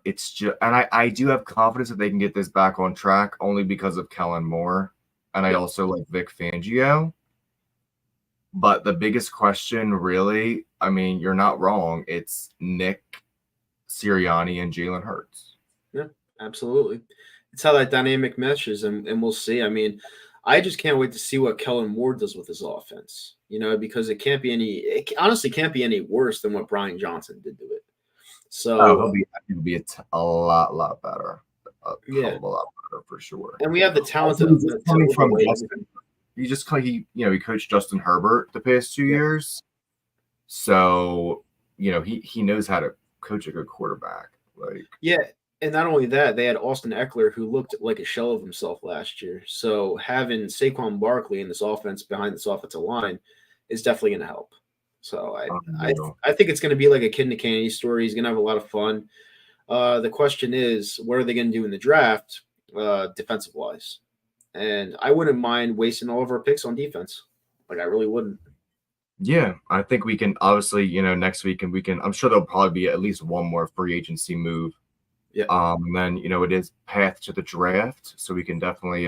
It's just, and I do have confidence that they can get this back on track only because of Kellen Moore. And I also like Vic Fangio. But the biggest question, really, I mean, you're not wrong. It's Nick Sirianni and Jalen Hurts. Yeah, absolutely. It's how that dynamic meshes, and we'll see. I mean, I just can't wait to see what Kellen Moore does with his offense. Because it honestly can't be any worse than what Brian Johnson did to it. So he'll be a lot better. Yeah, hell of a lot better for sure. and we have the talent coming from Justin. He coached Justin Herbert the past 2 years, so he knows how to coach a good quarterback. Like and not only that, they had Austin Eckler, who looked like a shell of himself last year. So having Saquon Barkley in this offense behind this offensive line is definitely going to help. So I think it's going to be like a kid in a candy story. He's going to have a lot of fun. The question is, what are they going to do in the draft, defensive wise? And I wouldn't mind wasting all of our picks on defense. Like I really wouldn't. Yeah, I think we can obviously, next week, and I'm sure there'll probably be at least one more free agency move. Yeah. And then, it is path to the draft. So we can definitely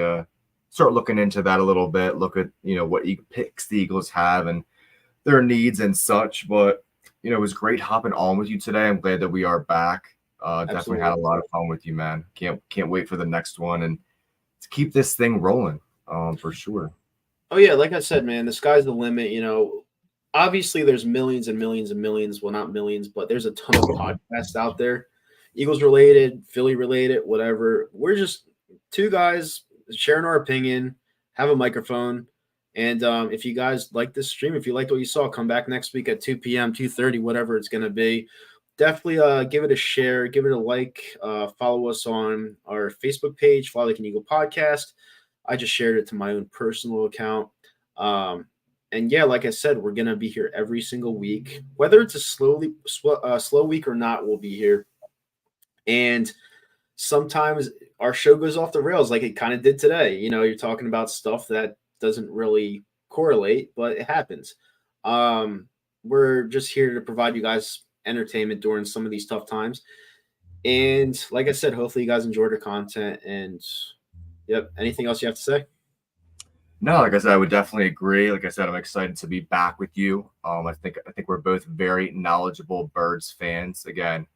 start looking into that a little bit, look at, what picks the Eagles have and their needs and such. But, it was great hopping on with you today. I'm glad that we are back. Definitely had a lot of fun with you, man. Can't wait for the next one and to keep this thing rolling, for sure. Oh, yeah. Like I said, man, the sky's the limit. Obviously there's millions and millions and millions. Well, not millions, but there's a ton of podcasts out there. Eagles related, Philly related, whatever. We're just two guys sharing our opinion, have a microphone. And if you guys like this stream, if you liked what you saw, come back next week at 2 p.m., 2:30, whatever it's going to be. Definitely give it a share, give it a like, follow us on our Facebook page, Fly Like an Eagle Podcast. I just shared it to my own personal account. And yeah, like I said, we're going to be here every single week. Whether it's a slow week or not, we'll be here. And sometimes our show goes off the rails like it kind of did today. You're talking about stuff that doesn't really correlate, but it happens. We're just here to provide you guys entertainment during some of these tough times. And like I said, hopefully you guys enjoyed our content. And yep, anything else you have to say? No, like I said, I would definitely agree. Like I said, I'm excited to be back with you. I think we're both very knowledgeable Birds fans. Again,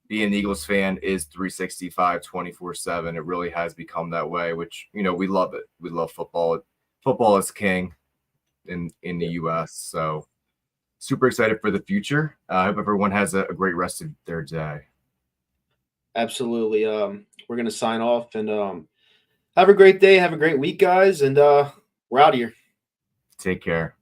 being an Eagles fan is 365, 24/7. It really has become that way, which, we love it. We love football. Football is king in the U.S. So super excited for the future. I hope everyone has a great rest of their day. Absolutely. We're going to sign off and have a great day. Have a great week, guys. And we're out of here. Take care.